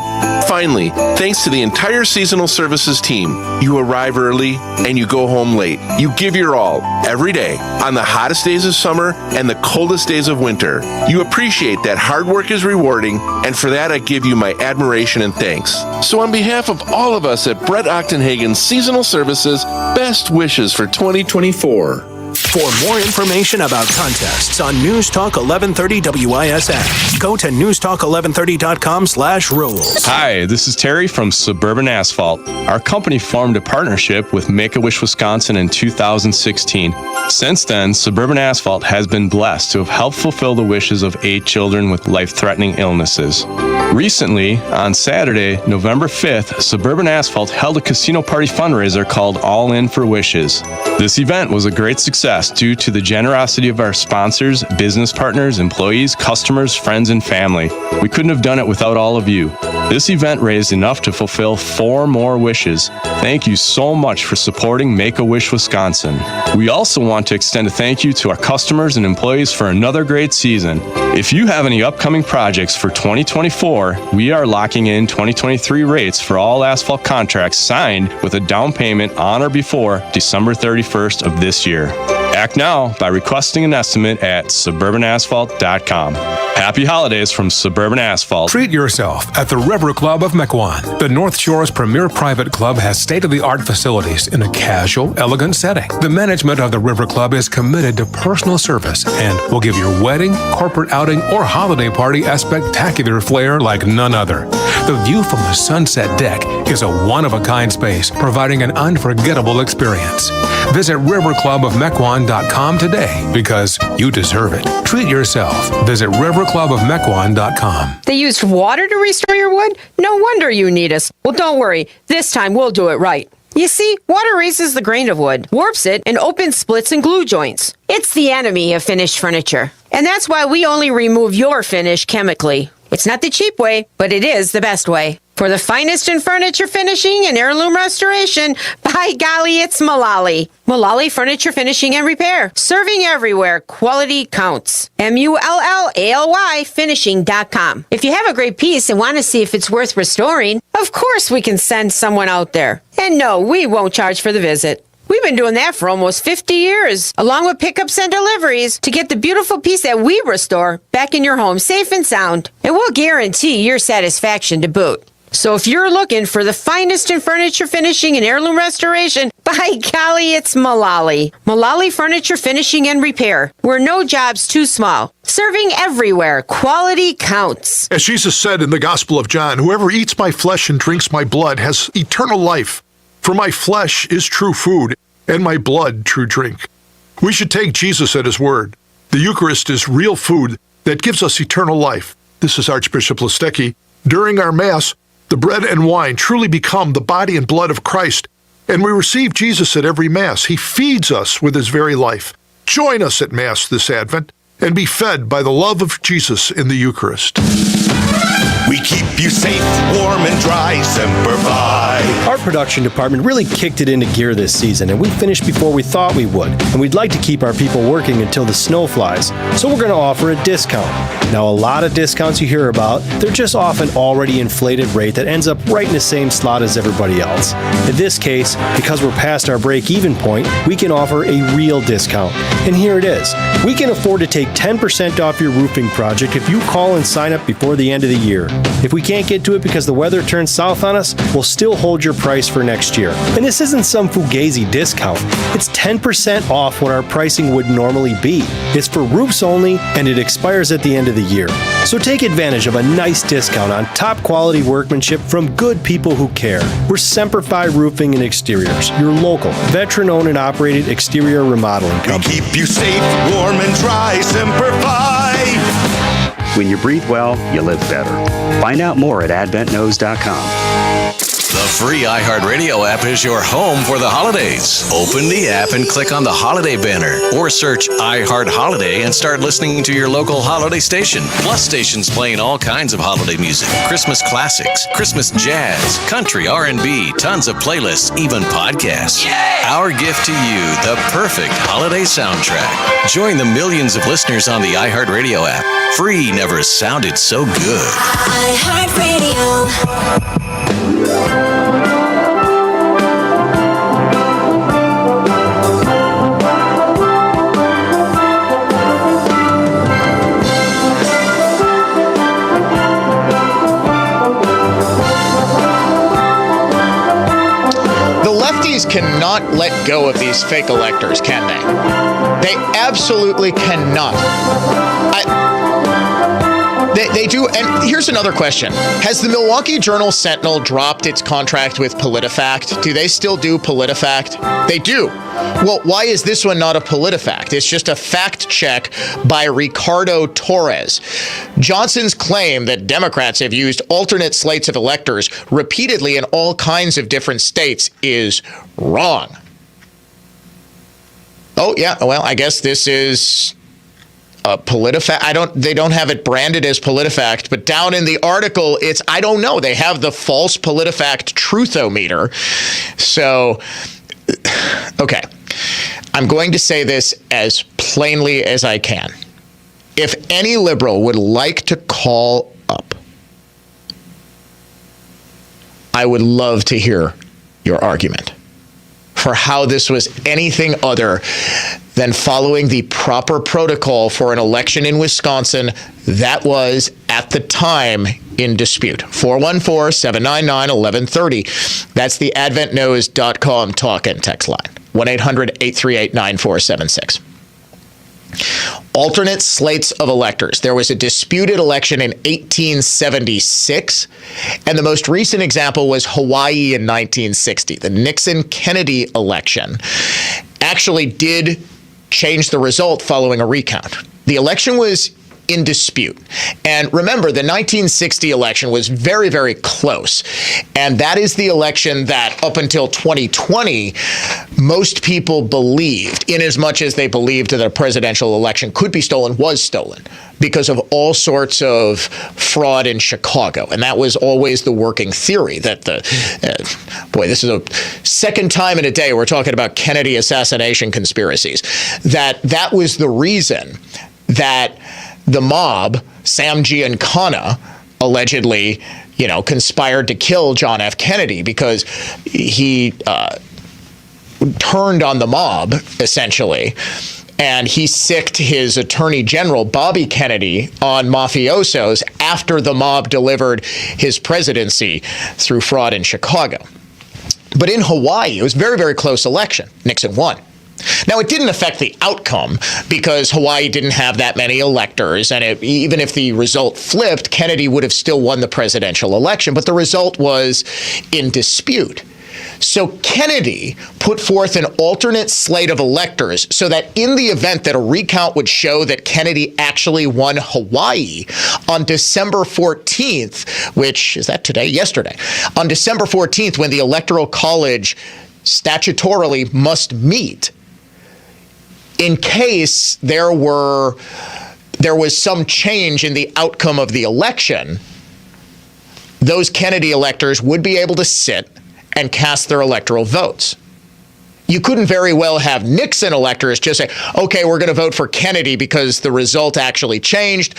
Finally, thanks to the entire Seasonal Services team. You arrive early and you go home late. You give your all every day on the hottest days of summer and the coldest days of winter. You appreciate that hard work is rewarding, and for that I give you my admiration and thanks. So on behalf of all of us at Brett Ochtenhagen Seasonal Services, best wishes for 2024. For more information about contests on News Talk 1130 WISN, go to newstalk1130.com/rules. Hi, this is Terry from Suburban Asphalt. Our company formed a partnership with Make-A-Wish Wisconsin in 2016. Since then, Suburban Asphalt has been blessed to have helped fulfill the wishes of 8 children with life-threatening illnesses. Recently, on Saturday, November 5th, Suburban Asphalt held a casino party fundraiser called All In for Wishes. This event was a great success due to the generosity of our sponsors, business partners, employees, customers, friends, and family. We couldn't have done it without all of you. This event raised enough to fulfill 4 more wishes. Thank you so much for supporting Make-A-Wish Wisconsin. We also want to extend a thank you to our customers and employees for another great season. If you have any upcoming projects for 2024, we are locking in 2023 rates for all asphalt contracts signed with a down payment on or before December 31st of this year. Act now by requesting an estimate at suburbanasphalt.com. Happy holidays from Suburban Asphalt. Treat yourself at the River Club of Mequon. The North Shore's premier private club has state-of-the-art facilities in a casual, elegant setting. The management of the River Club is committed to personal service and will give your wedding, corporate outing, or holiday party a spectacular flair like none other. The view from the sunset deck is a one-of-a-kind space, providing an unforgettable experience. Visit riverclubofmequon.com today because you deserve it. Treat yourself. Visit riverclubofmequon.com. They used water to restore your wood? No wonder you need us. Well, don't worry. This time we'll do it right. You see, water raises the grain of wood, warps it, and opens splits and glue joints. It's the enemy of finished furniture. And that's why we only remove your finish chemically. It's not the cheap way, but it is the best way. For the finest in furniture finishing and heirloom restoration, by golly, it's Mullally. Mullally Furniture Finishing and Repair. Serving everywhere. Quality counts. MULLALY finishing.com. If you have a great piece and want to see if it's worth restoring, of course we can send someone out there. And no, we won't charge for the visit. We've been doing that for almost 50 years, along with pickups and deliveries, to get the beautiful piece that we restore back in your home safe and sound. And we'll guarantee your satisfaction to boot. So if you're looking for the finest in furniture finishing and heirloom restoration, by golly, it's Mullally. Mullally Furniture Finishing and Repair, where no job's too small. Serving everywhere. Quality counts. As Jesus said in the Gospel of John, whoever eats my flesh and drinks my blood has eternal life. For my flesh is true food, and my blood true drink. We should take Jesus at his word. The Eucharist is real food that gives us eternal life. This is Archbishop Listecki. During our Mass, the bread and wine truly become the body and blood of Christ, and we receive Jesus at every Mass. He feeds us with his very life. Join us at Mass this Advent and be fed by the love of Jesus in the Eucharist. We keep you safe, warm, and dry. Semper Fi. Our production department really kicked it into gear this season, and we finished before we thought we would. And we'd like to keep our people working until the snow flies, so we're going to offer a discount. Now, a lot of discounts you hear about, they're just off an already inflated rate that ends up right in the same slot as everybody else. In this case, because we're past our break-even point, we can offer a real discount. And here it is. We can afford to take 10% off your roofing project if you call and sign up before the end of the year. If we can't get to it because the weather turns south on us, we'll still hold your price for next year. And this isn't some fugazi discount. It's 10% off what our pricing would normally be. It's for roofs only, and it expires at the end of the year. So take advantage of a nice discount on top quality workmanship from good people who care. We're Semper Fi Roofing and Exteriors, your local, veteran-owned and operated exterior remodeling company. We keep you safe, warm, and dry. Semper Fi. When you breathe well, you live better. Find out more at adventknows.com. The free iHeartRadio app is your home for the holidays. Open the app and click on the holiday banner or search iHeart Holiday and start listening to your local holiday station. Plus stations playing all kinds of holiday music, Christmas classics, Christmas jazz, country, R&B, tons of playlists, even podcasts. Yay! Our gift to you, the perfect holiday soundtrack. Join the millions of listeners on the iHeartRadio app. Free never sounded so good. iHeartRadio. Cannot let go of these fake electors, can they? They absolutely cannot. They do. And here's another question. Has the Milwaukee Journal-Sentinel dropped its contract with PolitiFact? Do they still do PolitiFact? They do. Well, why is this one not a PolitiFact? It's just a fact check by Ricardo Torres. Johnson's claim that Democrats have used alternate slates of electors repeatedly in all kinds of different states is wrong. Oh, yeah. Well, I guess this is PolitiFact. They don't have it branded as PolitiFact, but down in the article, I don't know. They have the false PolitiFact truthometer. So, okay. I'm going to say this as plainly as I can. If any liberal would like to call up, I would love to hear your argument for how this was anything other than following the proper protocol for an election in Wisconsin that was, at the time, in dispute. 414-799-1130. That's the adventknows.com talk and text line. 1-800-838-9476. Alternate slates of electors. There was a disputed election in 1876, and the most recent example was Hawaii in 1960. The Nixon-Kennedy election actually did change the result following a recount. The election was in dispute. And remember, the 1960 election was very, very close. And that is the election that, up until 2020, most people believed, in as much as they believed that a presidential election could be stolen, was stolen because of all sorts of fraud in Chicago. And that was always the working theory that this is a second time in a day we're talking about Kennedy assassination conspiracies, that was the reason that the mob, Sam Giancana, allegedly, conspired to kill John F. Kennedy because he turned on the mob, essentially, and he sicked his attorney general, Bobby Kennedy, on mafiosos after the mob delivered his presidency through fraud in Chicago. But in Hawaii, it was a very, very close election. Nixon won. Now, it didn't affect the outcome because Hawaii didn't have that many electors, and even if the result flipped, Kennedy would have still won the presidential election, but the result was in dispute. So Kennedy put forth an alternate slate of electors so that in the event that a recount would show that Kennedy actually won Hawaii on December 14th, which is that today? Yesterday. On December 14th, when the Electoral College statutorily must meet, in case there was some change in the outcome of the election, those Kennedy electors would be able to sit and cast their electoral votes. You couldn't very well have Nixon electors just say, okay, we're going to vote for Kennedy because the result actually changed.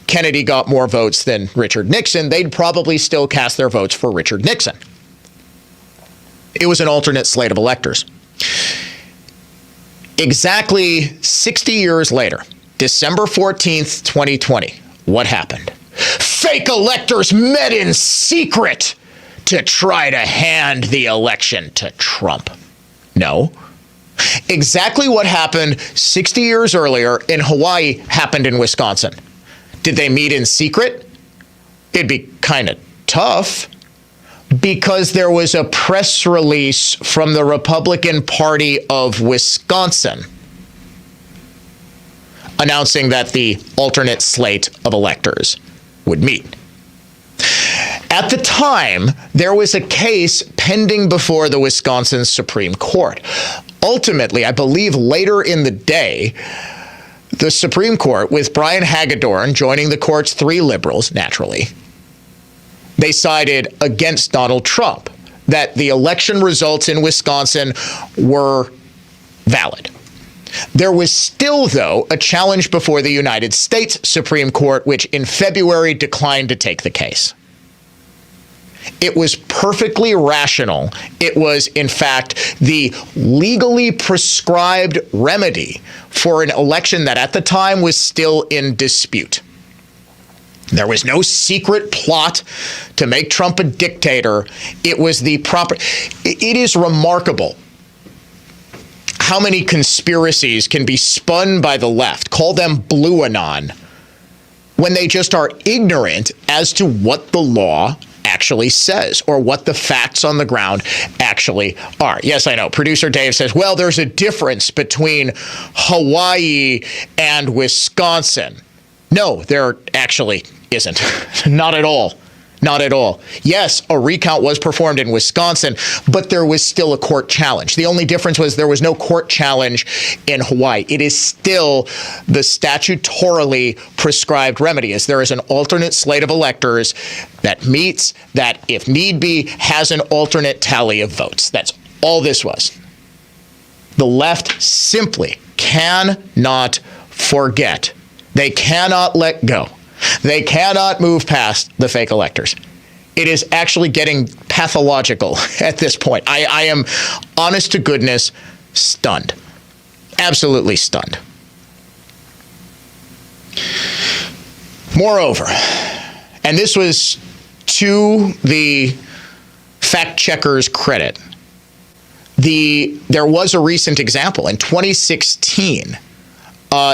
Kennedy got more votes than Richard Nixon. They'd probably still cast their votes for Richard Nixon. It was an alternate slate of electors. Exactly 60 years later, December 14th, 2020, what happened? Fake electors met in secret to try to hand the election to Trump. No. Exactly what happened 60 years earlier in Hawaii happened in Wisconsin. Did they meet in secret? It'd be kind of tough because there was a press release from the Republican Party of Wisconsin announcing that the alternate slate of electors would meet. At the time, there was a case pending before the Wisconsin Supreme Court. Ultimately, I believe later in the day, the Supreme Court, with Brian Hagedorn joining the court's 3 liberals, naturally, they sided against Donald Trump, that the election results in Wisconsin were valid. There was still, though, a challenge before the United States Supreme Court, which in February declined to take the case. It was perfectly rational. It was, in fact, the legally prescribed remedy for an election that at the time was still in dispute. There was no secret plot to make Trump a dictator. It was the proper. It is remarkable how many conspiracies can be spun by the left, call them Blue Anon, when they just are ignorant as to what the law actually says or what the facts on the ground actually are. Yes, I know. Producer Dave says, well, there's a difference between Hawaii and Wisconsin. No, there actually isn't. Not at all. Not at all. Yes, a recount was performed in Wisconsin, but there was still a court challenge. The only difference was there was no court challenge in Hawaii. It is still the statutorily prescribed remedy, as there is an alternate slate of electors that meets, that, if need be, has an alternate tally of votes. That's all this was. The left simply cannot forget. They cannot let go. They cannot move past the fake electors. It is actually getting pathological at this point. I am, honest to goodness, stunned. Absolutely stunned. Moreover, and this was to the fact checkers' credit, there was a recent example. In 2016,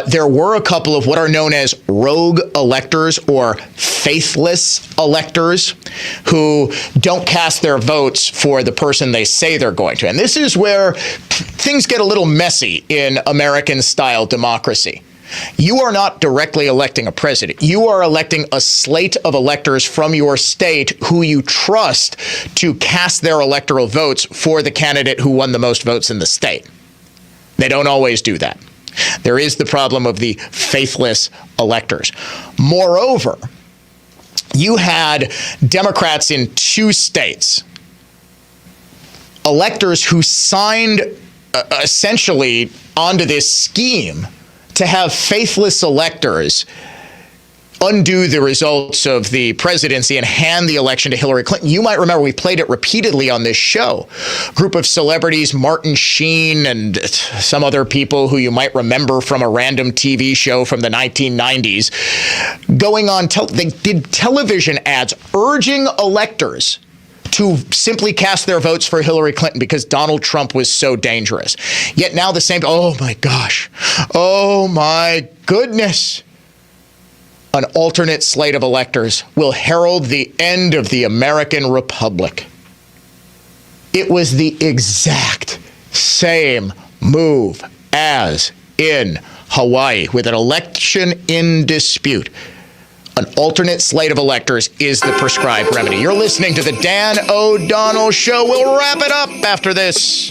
there were a couple of what are known as rogue electors or faithless electors who don't cast their votes for the person they say they're going to. And this is where things get a little messy in American-style democracy. You are not directly electing a president. You are electing a slate of electors from your state who you trust to cast their electoral votes for the candidate who won the most votes in the state. They don't always do that. There is the problem of the faithless electors. Moreover, you had Democrats in 2 states, electors who signed essentially onto this scheme to have faithless electors undo the results of the presidency and hand the election to Hillary Clinton. You might remember we played it repeatedly on this show. A group of celebrities, Martin Sheen and some other people who you might remember from a random TV show from the 1990s, going on, they did television ads urging electors to simply cast their votes for Hillary Clinton because Donald Trump was so dangerous. Yet now the same, oh my gosh, oh my goodness. An alternate slate of electors will herald the end of the American Republic. It was the exact same move as in Hawaii, with an election in dispute. An alternate slate of electors is the prescribed remedy. You're listening to the Dan O'Donnell Show. We'll wrap it up after this.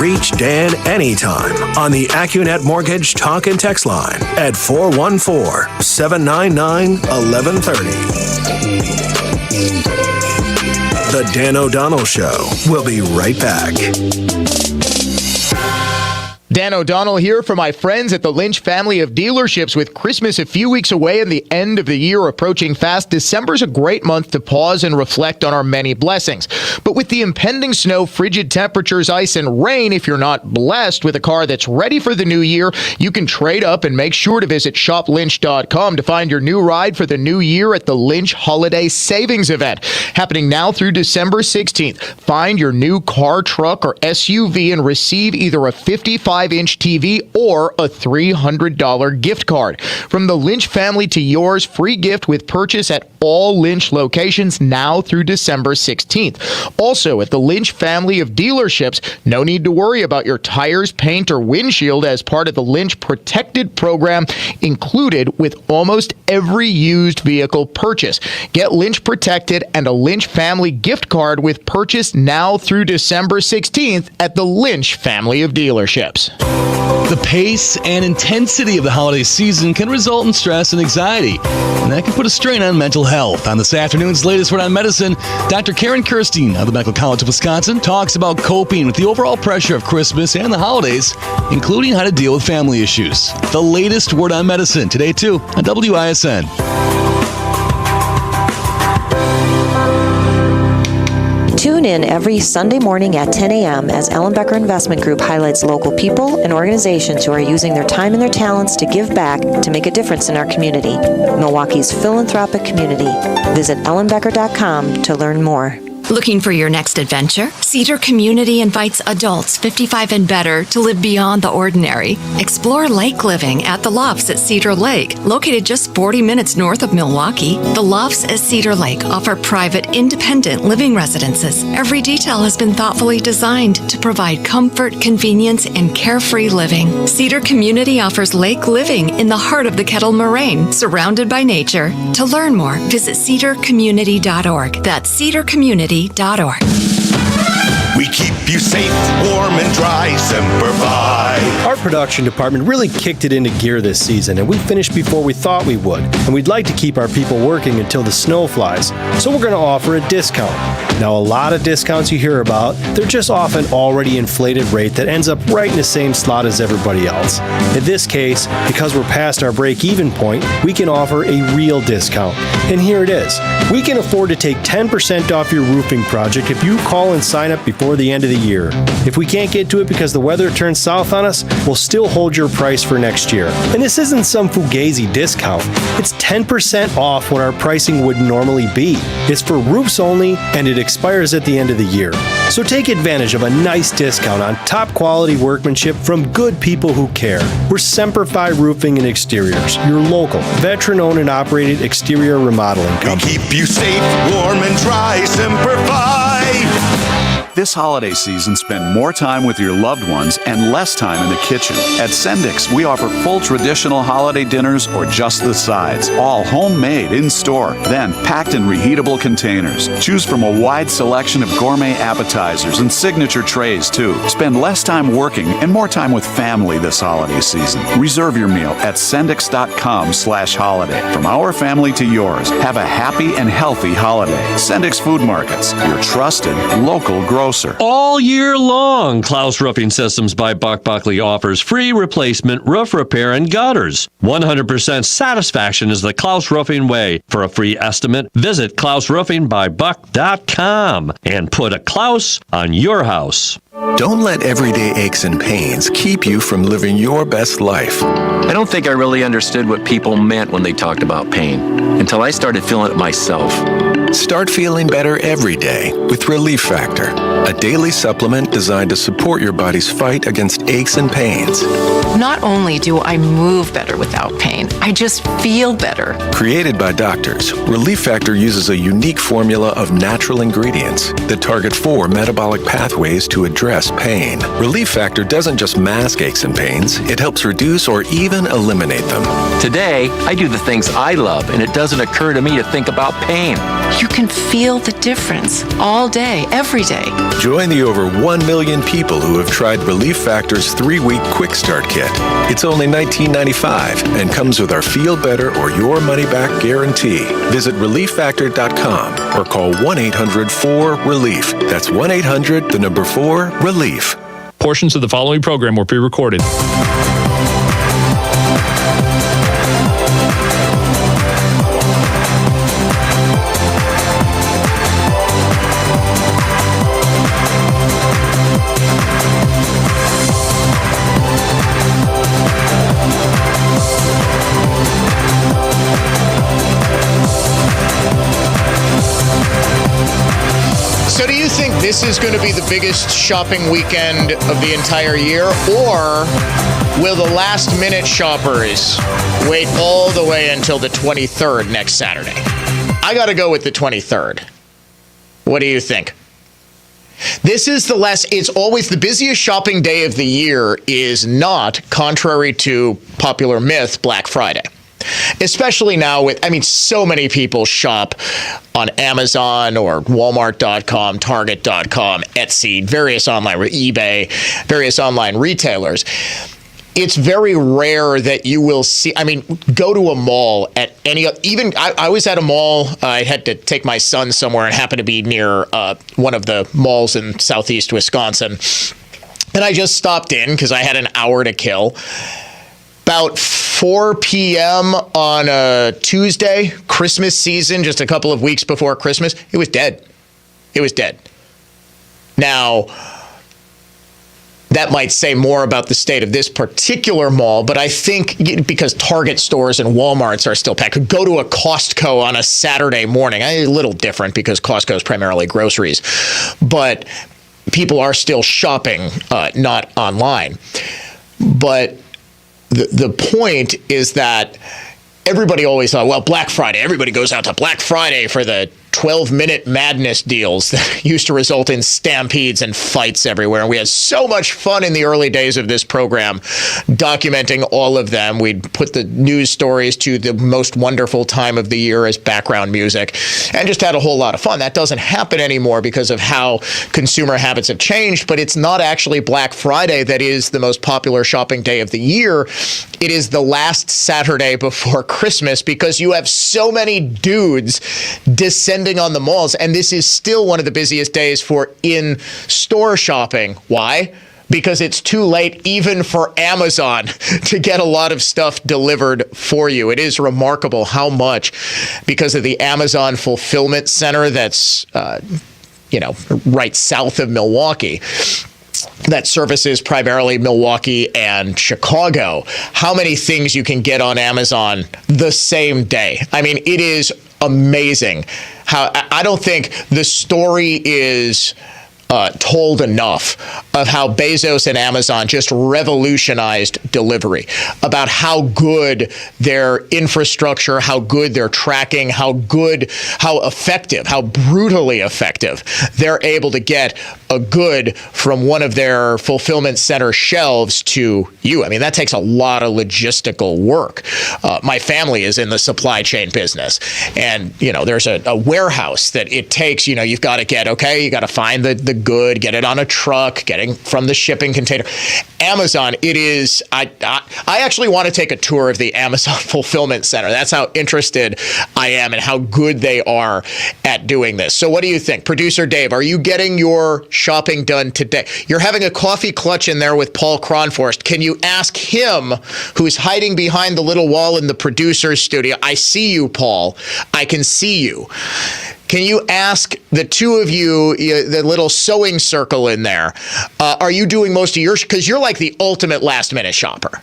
Reach Dan anytime on the AccuNet Mortgage talk and text line at 414-799-1130. The Dan O'Donnell Show. We'll be right back. Dan O'Donnell here for my friends at the Lynch family of dealerships. With Christmas a few weeks away and the end of the year approaching fast, December's a great month to pause and reflect on our many blessings. But with the impending snow, frigid temperatures, ice, and rain, if you're not blessed with a car that's ready for the new year, you can trade up and make sure to visit shoplynch.com to find your new ride for the new year at the Lynch Holiday Savings Event, happening now through December 16th. Find your new car, truck, or SUV and receive either a 55-inch TV or a $300 gift card. From the Lynch family to yours, free gift with purchase at all Lynch locations now through December 16th. Also, at the Lynch family of dealerships, no need to worry about your tires, paint, or windshield as part of the Lynch Protected program included with almost every used vehicle purchase. Get Lynch Protected and a Lynch family gift card with purchase now through December 16th at the Lynch family of dealerships. The pace and intensity of the holiday season can result in stress and anxiety, and that can put a strain on mental health. On this afternoon's latest Word on Medicine, Dr. Karen Kirstein of the Medical College of Wisconsin talks about coping with the overall pressure of Christmas and the holidays, including how to deal with family issues. The latest Word on Medicine today, too, on WISN. Tune in every Sunday morning at 10 a.m. as Ellen Becker Investment Group highlights local people and organizations who are using their time and their talents to give back to make a difference in our community. Milwaukee's philanthropic community. Visit ellenbecker.com to learn more. Looking for your next adventure? Cedar Community invites adults 55 and better to live beyond the ordinary. Explore lake living at The Lofts at Cedar Lake, located just 40 minutes north of Milwaukee. The Lofts at Cedar Lake offer private, independent living residences. Every detail has been thoughtfully designed to provide comfort, convenience, and carefree living. Cedar Community offers lake living in the heart of the Kettle Moraine, surrounded by nature. To learn more, visit cedarcommunity.org. That's cedarcommunity.org. We keep you safe, warm, and dry. Semper Fi. Our production department really kicked it into gear this season, and we finished before we thought we would. And we'd like to keep our people working until the snow flies, so we're going to offer a discount. Now, a lot of discounts you hear about, they're just off an already inflated rate that ends up right in the same slot as everybody else. In this case, because we're past our break-even point, we can offer a real discount. And here it is. We can afford to take 10% off your roofing project if you call and sign up before the end of the year. If we can't get to it because the weather turns south on us, we'll still hold your price for next year. And this isn't some fugazi discount. It's 10% off what our pricing would normally be. It's for roofs only, and it expires at the end of the year. So take advantage of a nice discount on top quality workmanship from good people who care. We're Semper Fi Roofing and Exteriors, your local, veteran-owned and operated exterior remodeling company. We keep you safe, warm, and dry. Semper Fi. This holiday season, spend more time with your loved ones and less time in the kitchen. At Sendix, we offer full traditional holiday dinners or just the sides, all homemade in-store, then packed in reheatable containers. Choose from a wide selection of gourmet appetizers and signature trays, too. Spend less time working and more time with family this holiday season. Reserve your meal at Sendix.com/holiday. From our family to yours, have a happy and healthy holiday. Sendix Food Markets, your trusted local grocer. All year long, Klaus Roofing Systems by Buck Buckley offers free replacement roof repair and gutters. 100% satisfaction is the Klaus Roofing way. For a free estimate, visit KlausRoofingByBuck.com and put a Klaus on your house. Don't let everyday aches and pains keep you from living your best life. I don't think I really understood what people meant when they talked about pain until I started feeling it myself. Start feeling better every day with Relief Factor, a daily supplement designed to support your body's fight against aches and pains. Not only do I move better without pain, I just feel better. Created by doctors, Relief Factor uses a unique formula of natural ingredients that target 4 metabolic pathways to address pain. Relief Factor doesn't just mask aches and pains, it helps reduce or even eliminate them. Today, I do the things I love, and it doesn't occur to me to think about pain. you can feel the difference all day, every day. Join the over 1 million people who have tried Relief Factor's 3-week Quick Start Kit. It's only $19.95 and comes with our Feel Better or Your Money Back guarantee. Visit ReliefFactor.com or call 1-800-4-RELIEF. That's 1-800-4-RELIEF. Portions of the following program were pre-recorded. So do you think this is going to be the biggest shopping weekend of the entire year, or will the last-minute shoppers wait all the way until the 23rd next Saturday? I got to go with the 23rd. What do you think? This is it's always the busiest shopping day of the year is not, contrary to popular myth, Black Friday. Especially now so many people shop on Amazon or Walmart.com, Target.com, Etsy, various online, eBay, various online retailers. It's very rare that you will see, go to a mall at I was at a mall, I had to take my son somewhere and happened to be near one of the malls in southeast Wisconsin. And I just stopped in because I had an hour to kill. About 4 p.m. on a Tuesday, Christmas season, just a couple of weeks before Christmas, it was dead. It was dead. Now, that might say more about the state of this particular mall, but I think because Target stores and Walmarts are still packed, go to a Costco on a Saturday morning. A little different because Costco is primarily groceries, but people are still shopping, not online. But the point is that everybody always thought, well, Black Friday, everybody goes out to Black Friday for the 12-minute madness deals that used to result in stampedes and fights everywhere. And we had so much fun in the early days of this program documenting all of them. We'd put the news stories to the most wonderful time of the year as background music and just had a whole lot of fun. That doesn't happen anymore because of how consumer habits have changed, but it's not actually Black Friday that is the most popular shopping day of the year. It is the last Saturday before Christmas because you have so many dudes descending on the malls, and this is still one of the busiest days for in-store shopping. Why? Because it's too late even for Amazon to get a lot of stuff delivered for you. It is remarkable how much, because of the Amazon fulfillment center that's right south of Milwaukee, that services primarily Milwaukee and Chicago, how many things you can get on Amazon the same day. It is amazing how I don't think the story is told enough of how Bezos and Amazon just revolutionized delivery, about how good their infrastructure, how good their tracking, how effective, how brutally effective they're able to get a good from one of their fulfillment center shelves to you. That takes a lot of logistical work. My family is in the supply chain business, and there's a warehouse that it takes. You've got to you got to find the good, get it on a truck, getting from the shipping container. Amazon, it is. I actually want to take a tour of the Amazon fulfillment center. That's how interested I am in how good they are at doing this. So what do you think? Producer Dave, are you getting your shopping done today? You're having a coffee clutch in there with Paul Cronforst. Can you ask him, who's hiding behind the little wall in the producer's studio? I see you, Paul. I can see you. Can you ask the two of you, the little sewing circle in there, are you doing most of yours? Because you're like the ultimate last-minute shopper.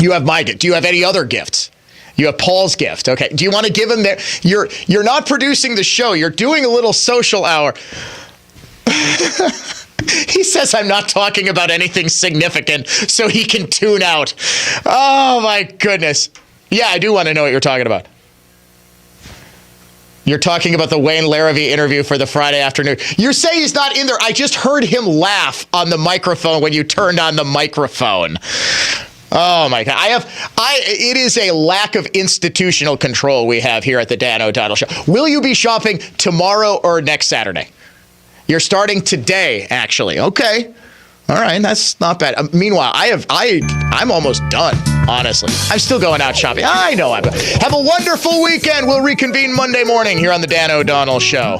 You have my gift. Do you have any other gifts? You have Paul's gift. Okay. Do you want to give him their... You're not producing the show. You're doing a little social hour. He says I'm not talking about anything significant so he can tune out. Oh, my goodness. Yeah, I do want to know what you're talking about. You're talking about the Wayne Larrivee interview for the Friday afternoon. You're saying he's not in there. I just heard him laugh on the microphone when you turned on the microphone. Oh my God! It is a lack of institutional control we have here at the Dan O'Donnell Show. Will you be shopping tomorrow or next Saturday? You're starting today, actually. Okay, all right, that's not bad. Meanwhile, I'm almost done. Honestly, I'm still going out shopping. I know. Have a wonderful weekend. We'll reconvene Monday morning here on the Dan O'Donnell Show.